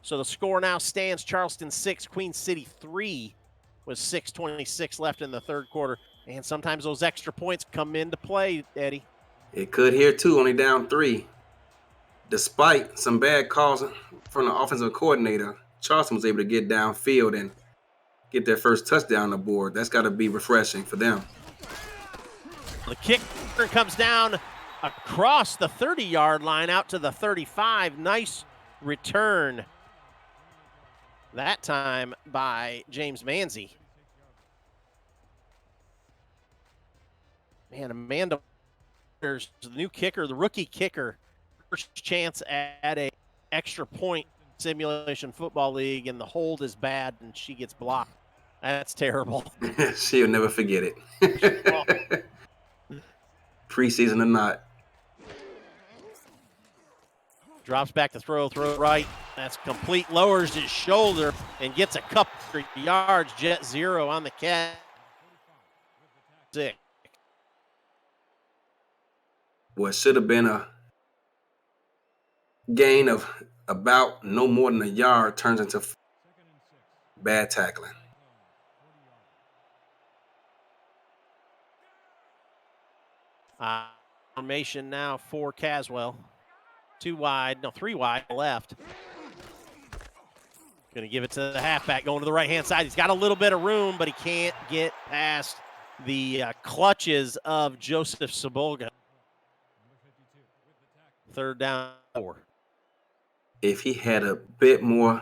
So the score now stands Charleston 6, Queen City 3, with 6:26 left in the third quarter. And sometimes those extra points come into play, Eddie. It could here too, only down 3. Despite some bad calls from the offensive coordinator, Charleston was able to get downfield and get their first touchdown on the board. That's got to be refreshing for them. The kick comes down across the 30-yard line out to the 35. Nice return that time by James Manzi. Man, Amanda, the new kicker, the rookie kicker, first chance at a extra point simulation football league, and the hold is bad, and she gets blocked. That's terrible. She'll never forget it. Preseason or not. Drops back to throw right. That's complete. Lowers his shoulder and gets a couple yards. Jet 0 on the catch. 6. What should have been a gain of about no more than a yard turns into bad tackling. Formation now for Caswell. 3 wide left. Going to give it to the halfback going to the right-hand side. He's got a little bit of room, but he can't get past the clutches of Joseph Sabolga. Third down 4. If he had a bit more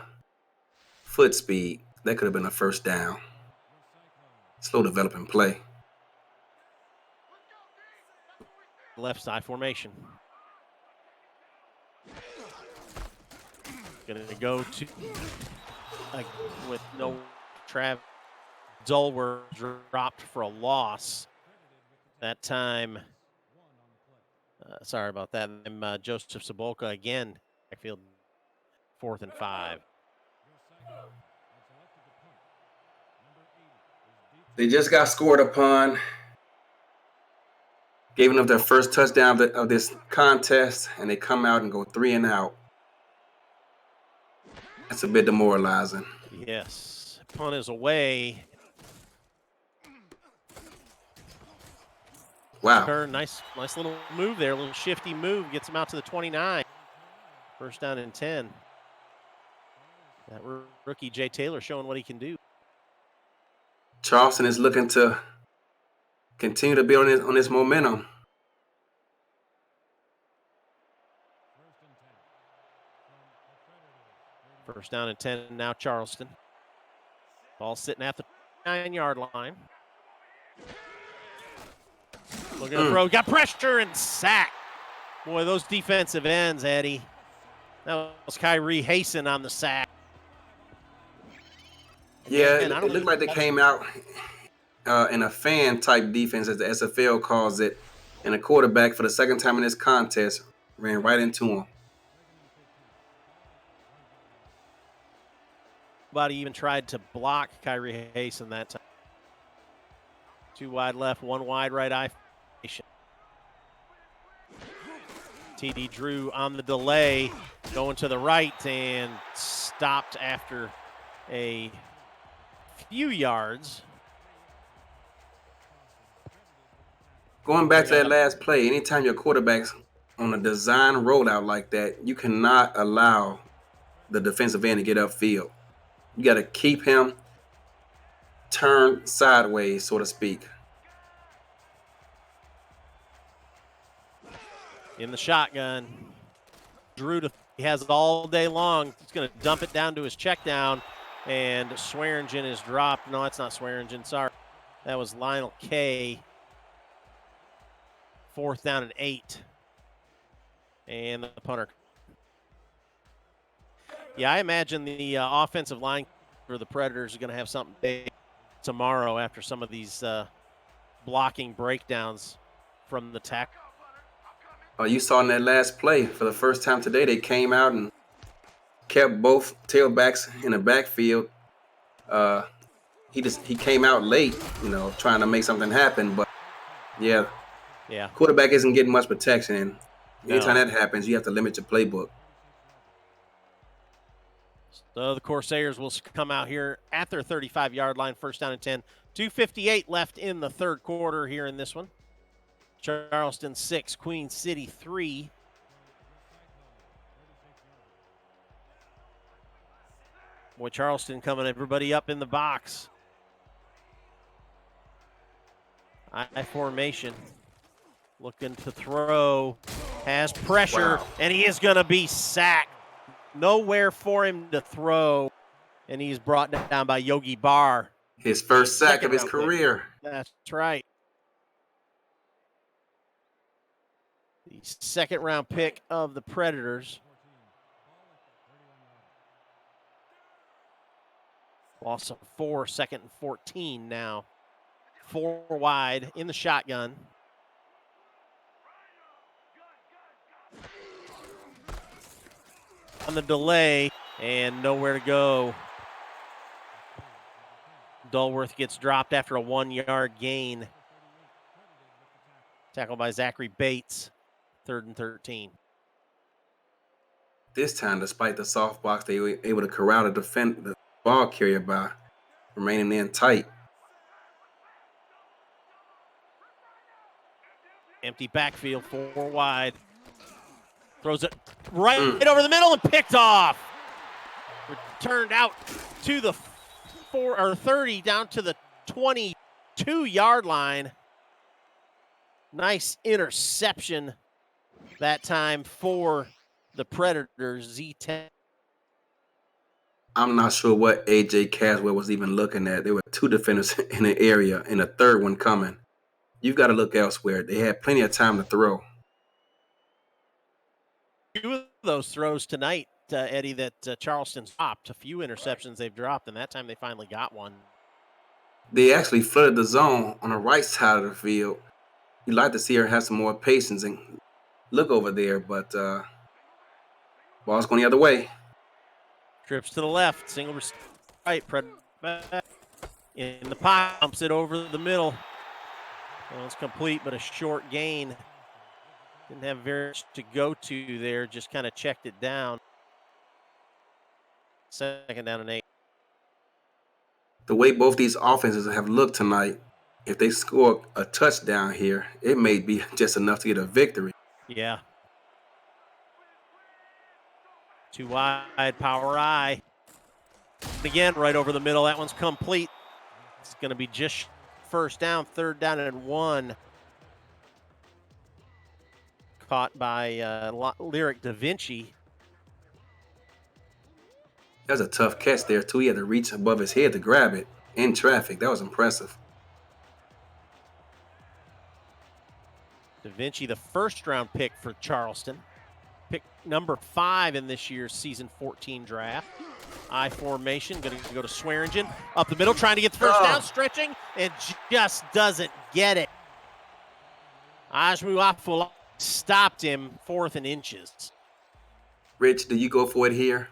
foot speed, that could have been a first down. Slow developing play. Left side formation. Going to go to with no Trav Dulwer dropped for a loss. That time, sorry about that. Joseph Sabolka again. Backfield 4th and 5. They just got scored upon. Gave them their first touchdown of this contest, and they come out and go 3 and out. That's a bit demoralizing. Yes. Punt is away. Wow. Nice little move there. A little shifty move. Gets him out to the 29. First down and 10. That rookie Jay Taylor showing what he can do. Charleston is looking to continue to build on this momentum. First down and 10 now Charleston. Ball sitting at the 9-yard line. Looking to throw. Got pressure and sack. Boy, those defensive ends, Eddie. That was Kyrie Hasten on the sack. Yeah, it looked like they came out in a fan-type defense, as the SFL calls it, and a quarterback for the second time in this contest ran right into him. Nobody even tried to block Kyrie Hasten that time. 2 wide left, 1 wide right eye. TD Drew on the delay, going to the right and stopped after a few yards. Going back to that last play, anytime your quarterback's on a design rollout like that, you cannot allow the defensive end to get upfield. You got to keep him turned sideways, so to speak. In the shotgun. Drew, he has it all day long. He's going to dump it down to his check down. And Swearingen is dropped. No, that's not Swearingen. Sorry. That was Lionel K. 4th down and 8. And the punter. Yeah, I imagine the offensive line for the Predators is going to have something big tomorrow after some of these blocking breakdowns from the tackle. Oh, you saw in that last play, for the first time today, they came out and kept both tailbacks in the backfield. He came out late, trying to make something happen. But yeah, quarterback isn't getting much protection. And anytime that happens, you have to limit your playbook. So the Corsairs will come out here at their 35-yard line, 1st down and 10. 2:58 left in the third quarter here in this one. Charleston 6, Queen City 3. Boy, Charleston coming everybody up in the box. I formation. Looking to throw. Has pressure, Wow. and he is going to be sacked. Nowhere for him to throw, and he's brought down by Yogi Barr. His first sack of his career. That's right. The 2nd-round pick of the Predators. Loss of 4, 2nd and 14 now. 4 wide in the shotgun. On the delay, and nowhere to go. Dulworth gets dropped after a 1-yard gain. Tackled by Zachary Bates, 3rd and 13. This time, despite the soft box, they were able to corral the ball carrier by remaining in tight. Empty backfield, 4 wide. Throws it right over the middle and picked off. Returned out to the 30, down to the 22-yard line. Nice interception that time for the Predators. Z10. I'm not sure what A.J. Caswell was even looking at. There were 2 defenders in the area and a third one coming. You've got to look elsewhere. They had plenty of time to throw. 2 of those throws tonight, Eddie, that Charleston's dropped. A few interceptions they've dropped, and that time they finally got one. They actually flooded the zone on the right side of the field. You'd like to see her have some more patience and look over there, but ball's going the other way. Trips to the left, single right, back in the pocket, pumps it over the middle. Well, it's complete, but a short gain. Didn't have very much to go to there, just kind of checked it down. 2nd down and 8. The way both these offenses have looked tonight, if they score a touchdown here, it may be just enough to get a victory. Yeah. 2 wide, power I. Again, right over the middle. That one's complete. It's going to be just 1st down, 3rd down and 1. Caught by Lyric Da Vinci. That was a tough catch there, too. He had to reach above his head to grab it in traffic. That was impressive. Da Vinci, the 1st-round pick for Charleston. Pick number 5 in this year's season 14 draft. I formation, going to go to Swearingen. Up the middle, trying to get the 1st down, stretching, and just doesn't get it. Ajmu Afula stopped him 4th and inches. Rich, do you go for it here?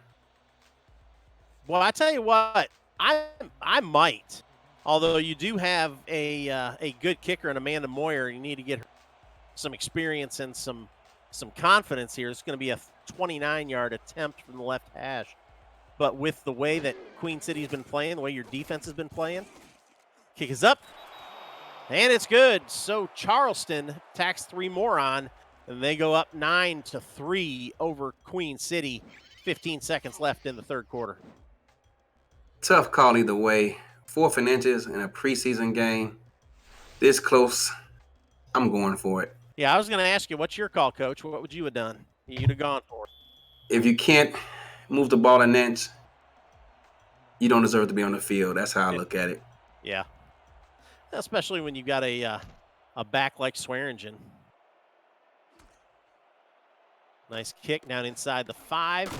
Well, I tell you what, I might. Although you do have a good kicker in Amanda Moyer, you need to get her some experience and some confidence here. It's going to be a 29-yard attempt from the left hash. But with the way that Queen City's been playing, the way your defense has been playing, kick is up, and it's good. So Charleston tacks 3 more on, and they go up 9-3 over Queen City. 15 seconds left in the third quarter. Tough call either way. 4th and inches in a preseason game. This close, I'm going for it. Yeah, I was going to ask you, what's your call, Coach? What would you have done? You'd have gone for it. If you can't move the ball an inch, you don't deserve to be on the field. That's how I look at it. Yeah. especially when you've got a back like Swearingen. Nice kick down inside the 5.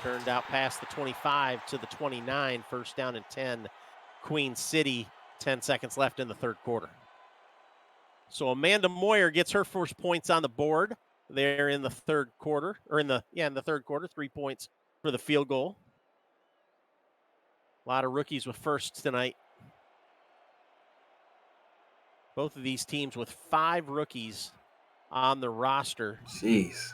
Turned out past the 25 to the 29. First down and 10. Queen City, 10 seconds left in the third quarter. So Amanda Moyer gets her first points on the board there in the third quarter, or in the third quarter, 3 points for the field goal. A lot of rookies with firsts tonight. Both of these teams with 5 rookies on the roster. Jeez.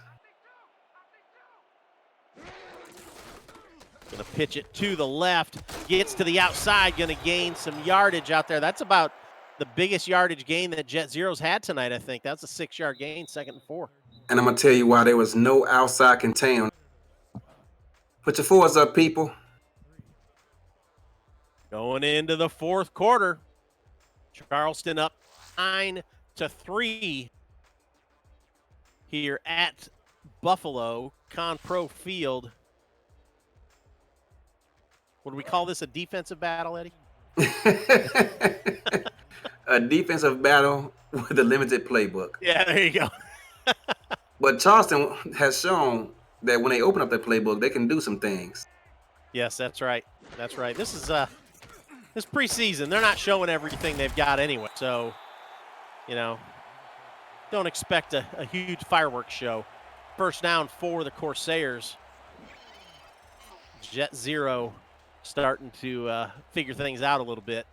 Going to pitch it to the left, gets to the outside, going to gain some yardage out there. That's about the biggest yardage gain that Jet Zero's had tonight, I think. That's a 6-yard gain, 2nd and 4. And I'm going to tell you why there was no outside contain. Put your fours up, people. Going into the fourth quarter, Charleston up 9-3 here at Buffalo Conpro Field. Would we call this a defensive battle, Eddie? A defensive battle with a limited playbook. Yeah, there you go. But Charleston has shown that when they open up their playbook, they can do some things. Yes, that's right. That's right. This is preseason. They're not showing everything they've got anyway. So, don't expect a huge fireworks show. First down for the Corsairs. Jet Zero starting to figure things out a little bit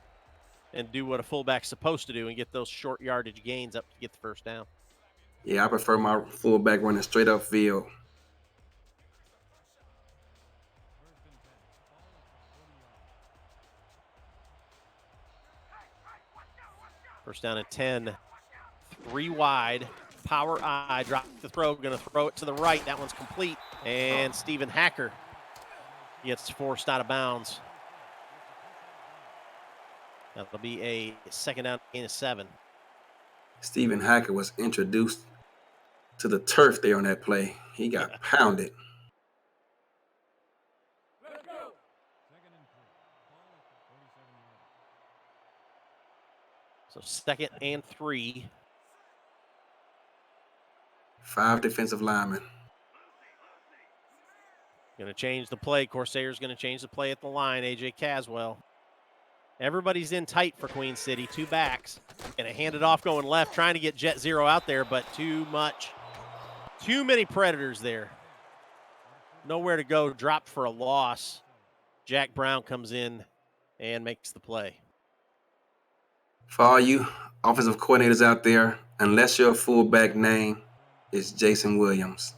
and do what a fullback's supposed to do and get those short yardage gains up to get the first down. Yeah, I prefer my fullback running straight up field. First down and 10. 3 wide. Power I. Drop the throw. Going to throw it to the right. That one's complete. And Stephen Hacker gets forced out of bounds. That'll be a second down and 7. Stephen Hacker was introduced to the turf there on that play. He got pounded. So 2nd and 3. 5 defensive linemen. Going to change the play. Corsairs going to change the play at the line. AJ Caswell. Everybody's in tight for Queen City. 2 backs. Going to hand it off going left, trying to get Jet Zero out there, but too much. Too many Predators there. Nowhere to go. Dropped for a loss. Jack Brown comes in and makes the play. For all you offensive coordinators out there, unless your fullback name is Jason Williams,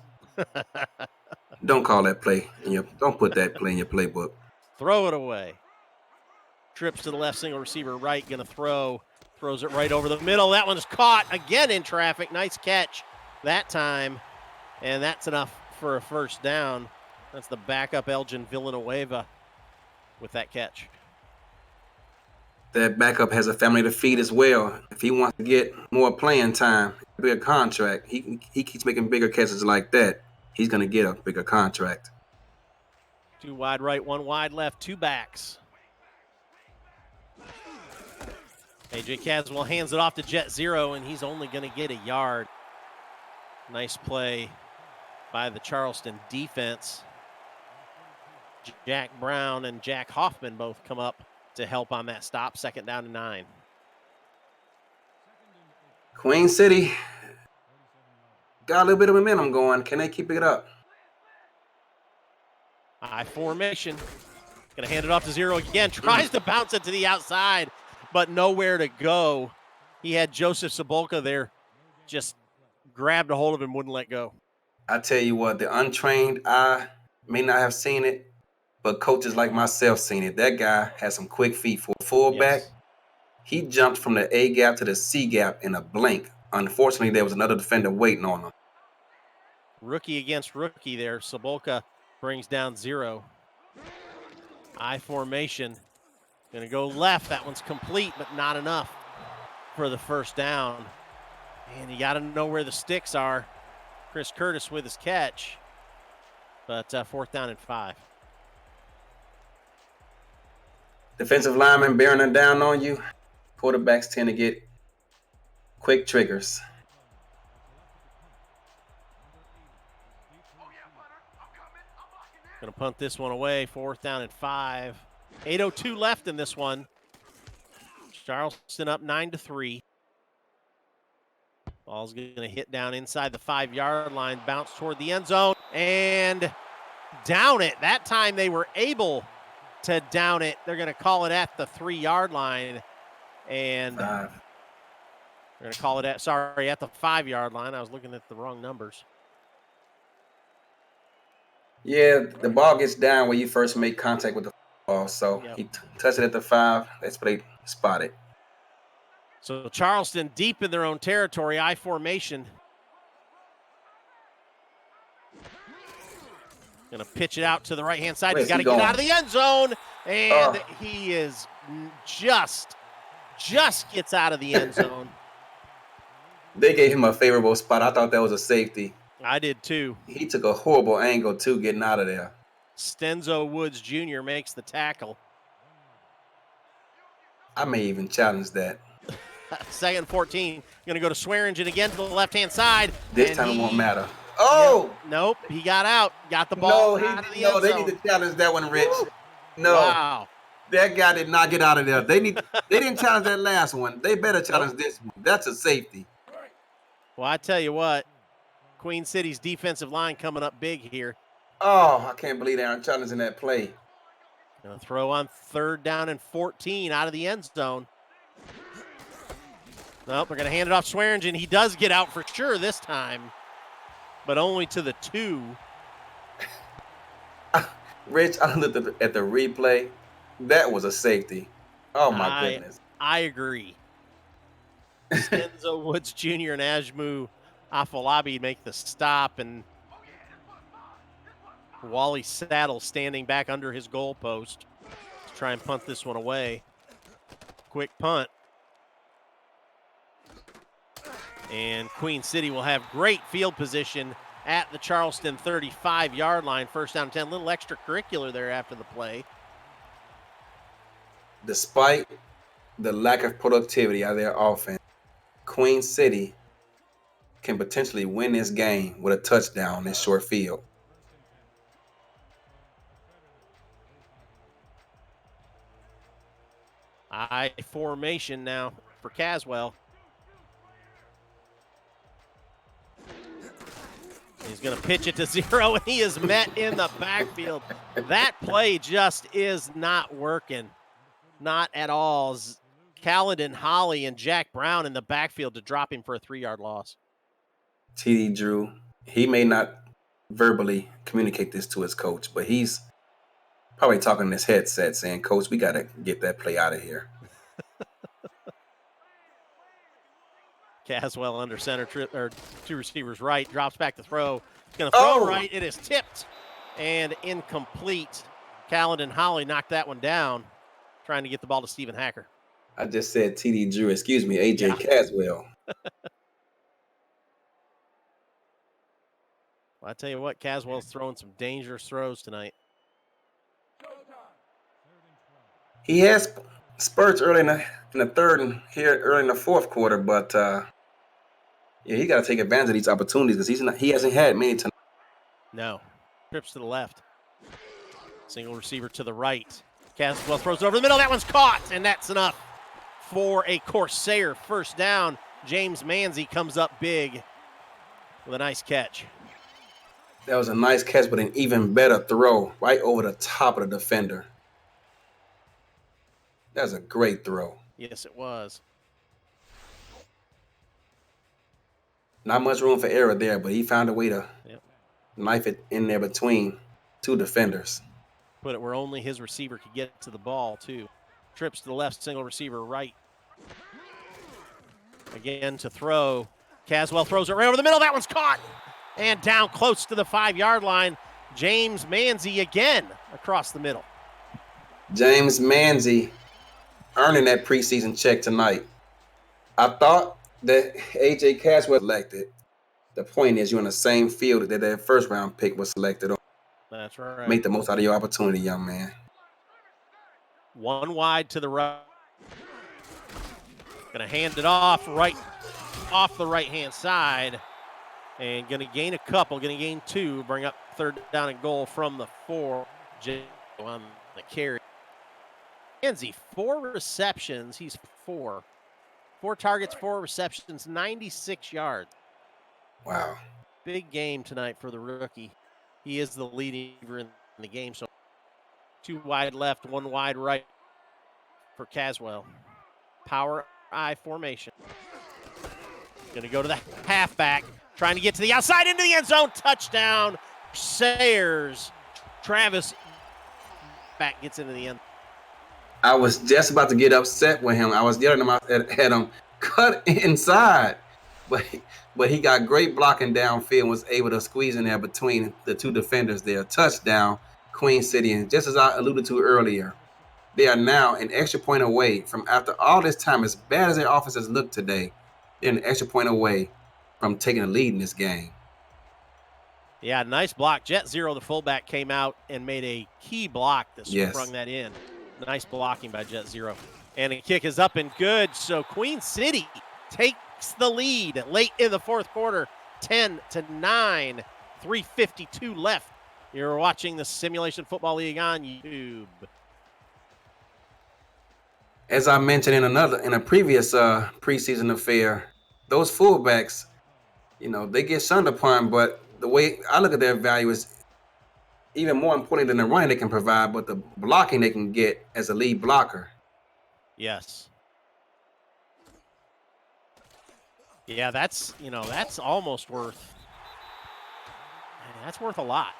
don't call that play. Don't put that play in your playbook. Throw it away. Trips to the left, single receiver right, going to throw. Throws it right over the middle. That one's caught again in traffic. Nice catch that time. And that's enough for a first down. That's the backup Elgin Villanueva with that catch. That backup has a family to feed as well. If he wants to get more playing time, bigger contract, he keeps making bigger catches like that, he's going to get a bigger contract. 2 wide right, 1 wide left, 2 backs. AJ Caswell hands it off to Jet Zero, and he's only going to get a yard. Nice play by the Charleston defense. Jack Brown and Jack Hoffman both come up to help on that stop. 2nd down and 9. Queen City got a little bit of momentum going. Can they keep it up? I formation. Going to hand it off to Zero again. Tries to bounce it to the outside, but nowhere to go. He had Joseph Sabolka there. Just grabbed a hold of him, wouldn't let go. I tell you what, the untrained eye may not have seen it, but coaches like myself seen it. That guy has some quick feet for a fullback. Yes. He jumped from the A gap to the C gap in a blink. Unfortunately, there was another defender waiting on him. Rookie against rookie there. Sabolka brings down Zero. I formation. Going to go left. That one's complete, but not enough for the first down. And you got to know where the sticks are. Chris Curtis with his catch. But 4th down and 5. defensive lineman bearing down on you, quarterbacks tend to get quick triggers. Going to punt this one away. 4th down and 5. 8:02 left in this one. Charleston up 9-3. Ball's going to hit down inside the 5-yard line, bounce toward the end zone, and down it. That time they were able to down it. They're going to call it at the 3-yard line, and they're going to call it at the 5-yard line. I was looking at the wrong numbers. Yeah, the ball gets down where you first make contact with the ball, so he touched it at the 5. That's what they spotted. So Charleston deep in their own territory, I formation. Going to pitch it out to the right-hand side. He's got to get out of the end zone, and he is just gets out of the end zone. They gave him a favorable spot. I thought that was a safety. I did too. He took a horrible angle too, getting out of there. Stenzo Woods Jr. makes the tackle. I may even challenge that. 2nd and 14. Going to go to Swearingen again to the left-hand side. This time it won't matter. Oh! Nope, he got out. Got the ball out of the end zone. They need to challenge that one, Rich. Woo. No. Wow. That guy did not get out of there. They didn't challenge that last one. They better challenge this one. That's a safety. Well, I tell you what, Queen City's defensive line coming up big here. Oh, I can't believe they aren't challenging that play. Going to throw on 3rd down and 14 out of the end zone. Nope, they're going to hand it off Swearingen. He does get out for sure this time, but only to the 2. Rich, I looked at the replay. That was a safety. Oh, my goodness. I agree. Stenzo Woods Jr. and Ajmu Afolabi make the stop, and Wally Saddle standing back under his goalpost to try and punt this one away. Quick punt. And Queen City will have great field position at the Charleston 35-yard line. 1st down 10. A little extracurricular there after the play. Despite the lack of productivity out of their offense, Queen City can potentially win this game with a touchdown on this short field. I formation now for Caswell. He's going to pitch it to 0, and he is met in the backfield. That play just is not working. Not at all. Caledon Holly and Jack Brown in the backfield to drop him for a 3-yard loss. TD Drew, he may not verbally communicate this to his coach, but he's probably talking in his headset saying, Coach, we got to get that play out of here. Caswell under center, 2 receivers right, drops back to throw. He's going to throw right. It is tipped and incomplete. Caledon Holly knocked that one down, trying to get the ball to Stephen Hacker. I just said TD Drew, AJ Caswell. Well, I tell you what, Caswell's throwing some dangerous throws tonight. He has spurts early in the third and here early in the 4th quarter, but he got to take advantage of these opportunities because he hasn't had many tonight. No, trips to the left, single receiver to the right. Caswell throws over the middle. That one's caught, and that's enough for a Corsair 1st down. James Manzi comes up big with a nice catch. That was a nice catch, but an even better throw right over the top of the defender. That was a great throw. Yes, it was. Not much room for error there, but he found a way to knife it in there between 2 defenders. Put it where only his receiver could get to the ball, too. Trips to the left, single receiver right. Again to throw. Caswell throws it right over the middle. That one's caught. And down close to the 5-yard line. James Manzi again across the middle. James Manzi earning that preseason check tonight. I thought that AJ Caswell selected. The point is you're in the same field that 1st round pick was selected on. That's right. Make the most out of your opportunity, young man. One wide to the right. Going to hand it off the right-hand side. And going to gain a couple, going to gain 2, bring up third down and goal from the 4. J on the carry. Manzi, 4 receptions. He's 4. 4 targets, 4 receptions, 96 yards. Wow. Big game tonight for the rookie. He is the leading receiver in the game. So 2 wide left, 1 wide right for Caswell. Power I formation. Going to go to the halfback. Trying to get to the outside into the end zone. Touchdown. Sayers. Travis back gets into the end. I was just about to get upset with him. I was yelling at him, cut inside. But he got great blocking downfield and was able to squeeze in there between the 2 defenders there. Touchdown, Queen City. And just as I alluded to earlier, they are now an extra point away from, after all this time, as bad as their offenses look today, they're an extra point away from taking a lead in this game. Yeah, nice block. Jet Zero, the fullback, came out and made a key block that sprung that in. Nice blocking by Jet Zero. And the kick is up and good. So Queen City takes the lead late in the 4th quarter, 10-9, 3:52 left. You're watching the Simulation Football League on YouTube. As I mentioned in a previous preseason affair, those fullbacks, they get shunned upon, but the way I look at their value is even more important than the running they can provide, but the blocking they can get as a lead blocker. Yes. Yeah, that's almost worth. That's worth a lot.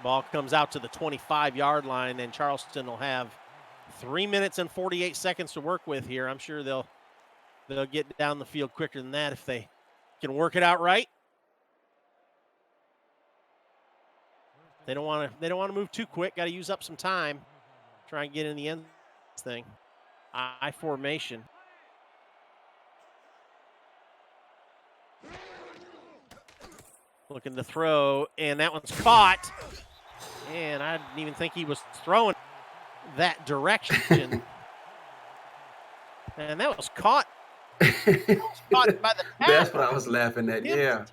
Ball comes out to the 25-yard line, and Charleston will have 3 minutes and 48 seconds to work with here. I'm sure they'll get down the field quicker than that if they can work it out right. They don't want to move too quick. Got to use up some time. Try and get in the end thing. I formation. Looking to throw, and that one's caught. And I didn't even think he was throwing that direction. And that was caught. That was caught by the tackle. That's what I was laughing at. Yeah. The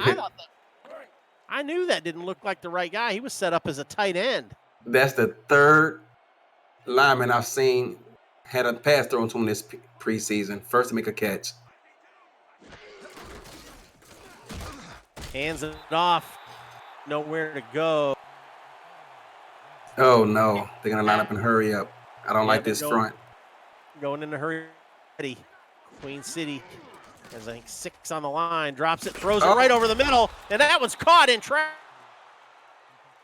tower. I knew that didn't look like the right guy. He was set up as a tight end. That's the 3rd lineman I've seen had a pass thrown to him this preseason. First to make a catch. Hands it off. Nowhere to go. Oh, no. They're going to line up and hurry up. I don't like this front. Going in a hurry. Queen City has, I think, 6 on the line. Drops it, throws it right over the middle, and that one's caught in traffic.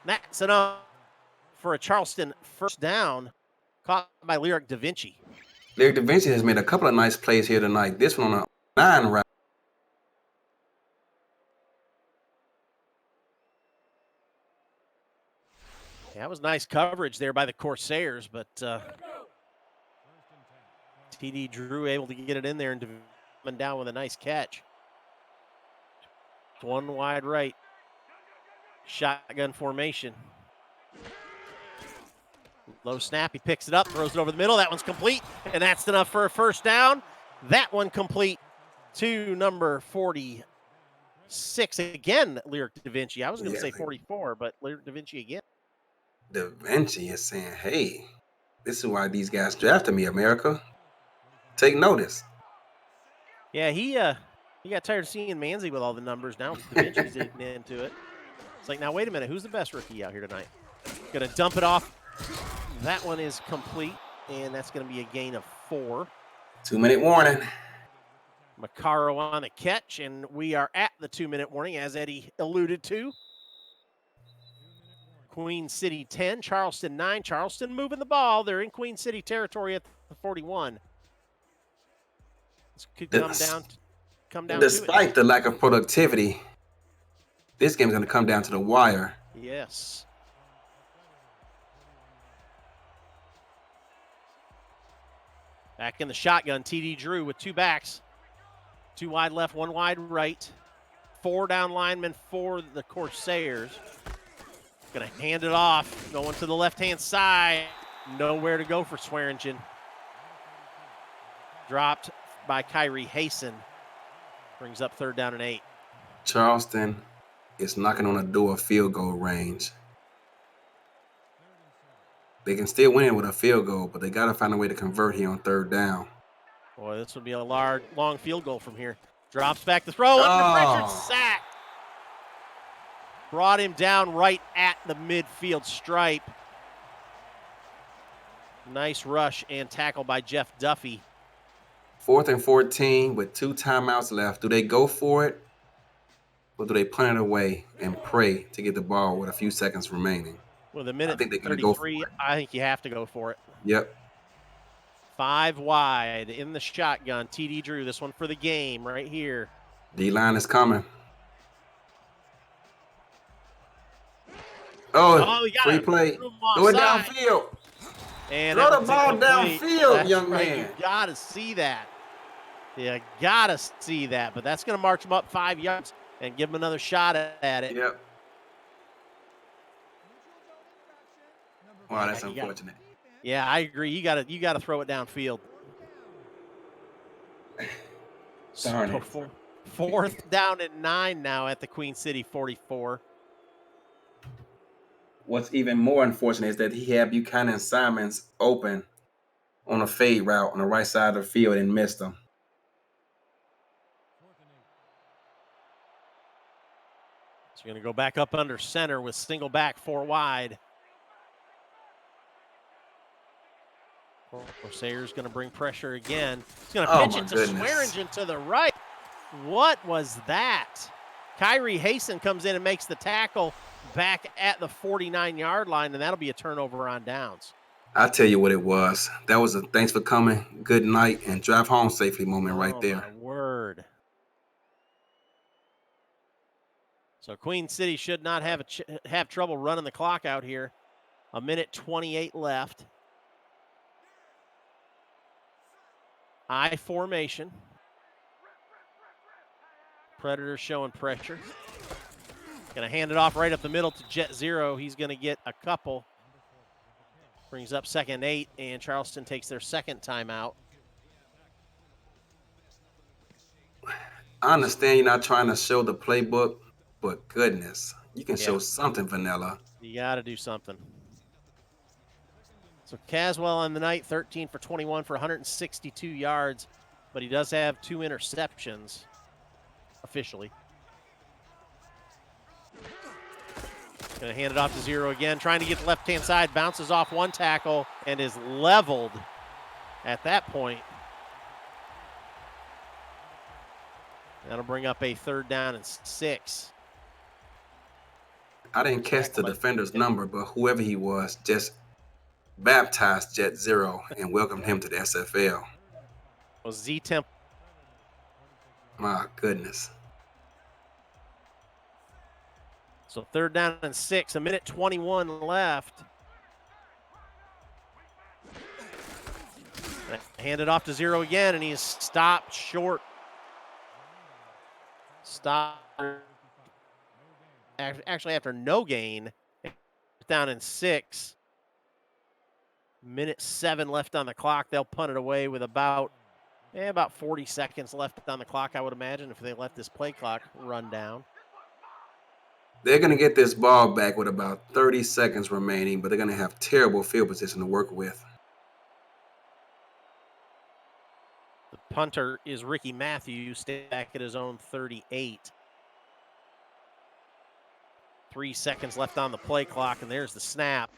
That's enough for a Charleston first down. Caught by Lyric Da Vinci. Lyric Da Vinci has made a couple of nice plays here tonight. This one on a 9 route. Yeah, that was nice coverage there by the Corsairs, but TD Drew able to get it in there and coming down with a nice catch. 1 wide right. Shotgun formation. Low snap, he picks it up, throws it over the middle. That one's complete, and that's enough for a first down. That one complete to number 46. Again, Lyric Da Vinci. I was going to say 44, but Lyric Da Vinci again. Da Vinci is saying, hey, this is why these guys drafted me, America. Take notice. Yeah, he got tired of seeing Manzi with all the numbers. Now Da Vinci's digging into it. It's like, now wait a minute, who's the best rookie out here tonight? Gonna dump it off. That one is complete, and that's gonna be a gain of 4. 2-minute warning. Macaro on the catch, and we are at the 2-minute warning, as Eddie alluded to. Queen City 10, Charleston 9. Charleston moving the ball. They're in Queen City territory at the 41. This could come down. Despite the lack of productivity, this game is going to come down to the wire. Yes. Back in the shotgun, TD Drew with 2 backs. 2 wide left, 1 wide right. 4 down linemen for the Corsairs. Gonna hand it off, going to the left-hand side. Nowhere to go for Swearingen. Dropped by Kyrie Hasten. Brings up 3rd down and 8. Charleston is knocking on the door of field goal range. They can still win it with a field goal, but they got to find a way to convert here on 3rd down. Boy, this would be a long field goal from here. Drops back the throw, under pressure, sack. Brought him down right at the midfield stripe. Nice rush and tackle by Jeff Duffy. 4th and 14 with 2 timeouts left. Do they go for it, or do they punt it away and pray to get the ball with a few seconds remaining? With a minute I think they're going to go for 33, it. I think you have to go for it. Yep. 5 wide in the shotgun. TD Drew, this one for the game right here. D-line is coming. Oh, free play. Throw it downfield. And throw the ball downfield, that's young right. man. You got to see that. You got to see that. But that's going to march him up 5 yards and give him another shot at it. Yep. Wow, that's unfortunate. Yeah, I agree. You got to throw it downfield. Darn it. 4th down and 9 now at the Queen City 44. What's even more unfortunate is that he had Buchanan Simons open on a fade route on the right side of the field and missed him. So you're going to go back up under center with single back 4 wide. Sayer's going to bring pressure again. He's going to pitch it to Swearingen to the right. What was that? Kyrie Hasten comes in and makes the tackle back at the 49-yard line, and that'll be a turnover on downs. I'll tell you what it was. That was a thanks for coming, good night, and drive home safely moment right there. My word. So Queen City should not have trouble running the clock out here. A minute 28 left. I formation. Predators showing pressure. Going to hand it off right up the middle to Jet Zero. He's going to get a couple. Brings up 2nd and 8, and Charleston takes their 2nd timeout. I understand you're not trying to show the playbook, but goodness, you can show something, Vanilla. You got to do something. So Caswell on the night, 13 for 21 for 162 yards, but he does have 2 interceptions officially. Going to hand it off to Zero again, trying to get the left-hand side, bounces off 1 tackle and is leveled at that point. That'll bring up a 3rd down and 6. I didn't catch the defender's number, but whoever he was just baptized Jet Zero and welcomed him to the SFL. Well, Z Temple. My goodness. So 3rd down and 6, a minute 21 left. Hand it off to Zero again, and he is stopped short. Actually, after no gain, down in 6. Minute 7 left on the clock. They'll punt it away with about 40 seconds left on the clock, I would imagine, if they let this play clock run down. They're going to get this ball back with about 30 seconds remaining, but they're going to have terrible field position to work with. The punter is Ricky Matthews, staying back at his own 38. 3 seconds left on the play clock, and there's the snap.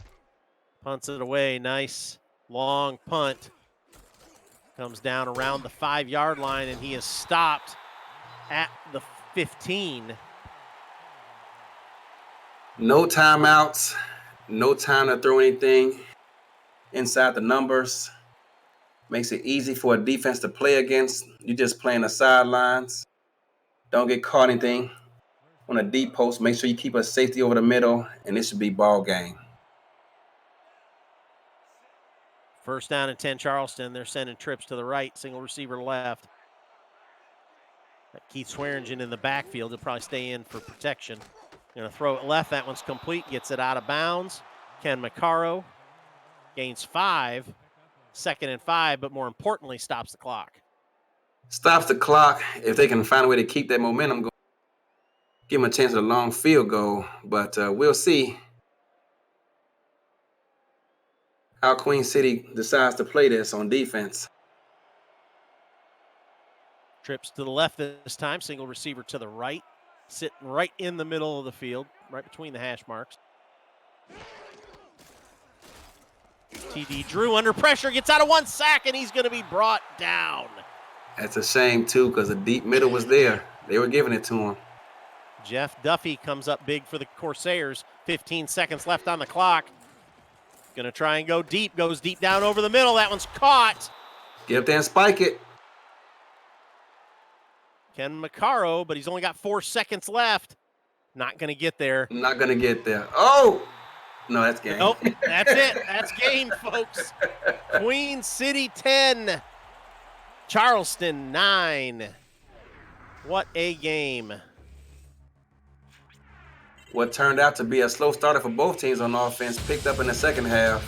Punts it away. Nice long punt. Comes down around the 5-yard line, and he is stopped at the 15. No timeouts, no time to throw anything inside the numbers. Makes it easy for a defense to play against. You're just playing the sidelines. Don't get caught anything on a deep post. Make sure you keep a safety over the middle, and this should be ball game. 1st down and 10 Charleston. They're sending trips to the right, single receiver left. Keith Swearingen in the backfield. He'll probably stay in for protection. Going to throw it left. That one's complete. Gets it out of bounds. Ken Macaro gains 5. 2nd and 5, but more importantly, stops the clock. Stops the clock. If they can find a way to keep that momentum going, give them a chance at a long field goal. But we'll see how Queen City decides to play this on defense. Trips to the left this time. Single receiver to the right. Sitting right in the middle of the field, right between the hash marks. TD Drew under pressure, gets out of 1 sack, and he's going to be brought down. That's a shame, too, because the deep middle was there. They were giving it to him. Jeff Duffy comes up big for the Corsairs. 15 seconds left on the clock. Going to try and go deep. Goes deep down over the middle. That one's caught. Get up there and spike it. Ken Macaro, but he's only got 4 seconds left. Not going to get there. Not going to get there. Oh! No, that's game. Nope, that's it. That's game, folks. Queen City 10. Charleston 9. What a game. What turned out to be a slow starter for both teams on offense picked up in the second half.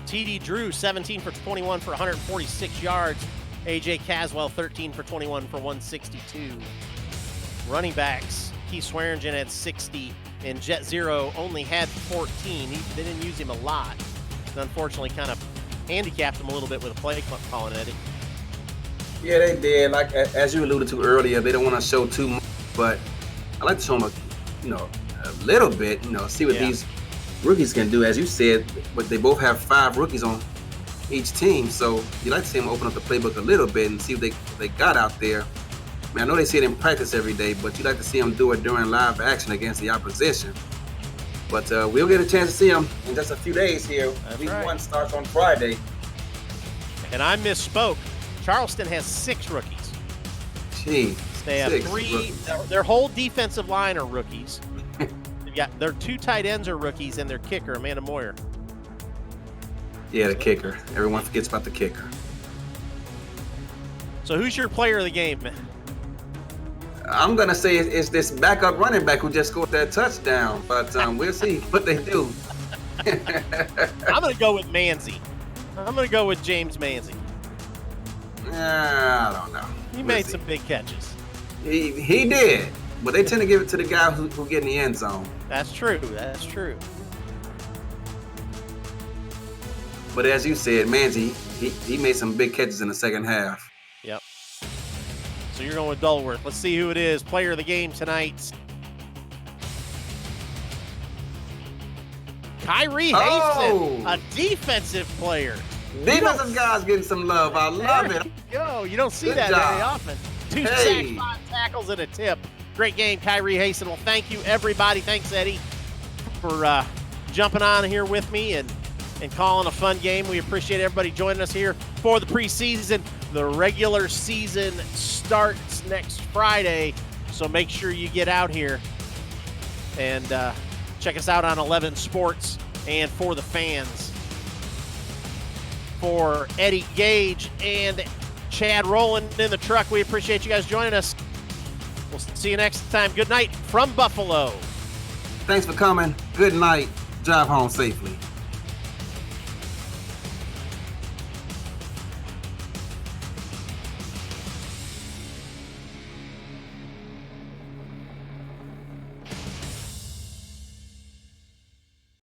TD Drew, 17 for 21 for 146 yards. AJ Caswell, 13 for 21 for 162. Running backs, Keith Swearingen had 60, and Jet Zero only had 14. They didn't use him a lot. And unfortunately, kind of handicapped him a little bit with a play calling, Eddie. Yeah, they did. Like as you alluded to earlier, they don't want to show too much, but I like to show them, a little bit. See what these rookies can do. As you said, but they both have 5 rookies on each team, so you like to see them open up the playbook a little bit and see what they got out there. I mean, I know they see it in practice every day, but you like to see them do it during live action against the opposition. But we'll get a chance to see them in just a few days here. Week 1 starts on Friday. And I misspoke. Charleston has 6 rookies. Gee, they have 6 3. rookies. Their whole defensive line are rookies. Their 2 tight ends are rookies, and their kicker, Amanda Moyer. Yeah, the kicker. Everyone forgets about the kicker. So who's your player of the game? I'm going to say it's this backup running back who just scored that touchdown, but we'll see what they do. I'm going to go with Manzi. I'm going to go with James Manzi. I don't know. He made some big catches. He did, but they tend to give it to the guy who get in the end zone. That's true. That's true. But as you said, Manzi, he made some big catches in the second half. Yep. So you're going with Dulworth. Let's see who it is. Player of the game tonight. Kyrie Haston, a defensive player. Defensive guys getting some love. I love it. Yo, you don't see Good that job. very often. 2 sacks, 5 tackles, and a tip. Great game, Kyrie Haston. Well, thank you, everybody. Thanks, Eddie, for jumping on here with me and calling a fun game. We appreciate everybody joining us here for the preseason. The regular season starts next Friday, so make sure you get out here and check us out on 11 Sports and For the Fans. For Eddie Gage and Chad Rowland in the truck, we appreciate you guys joining us. We'll see you next time. Good night from Buffalo. Thanks for coming. Good night. Drive home safely.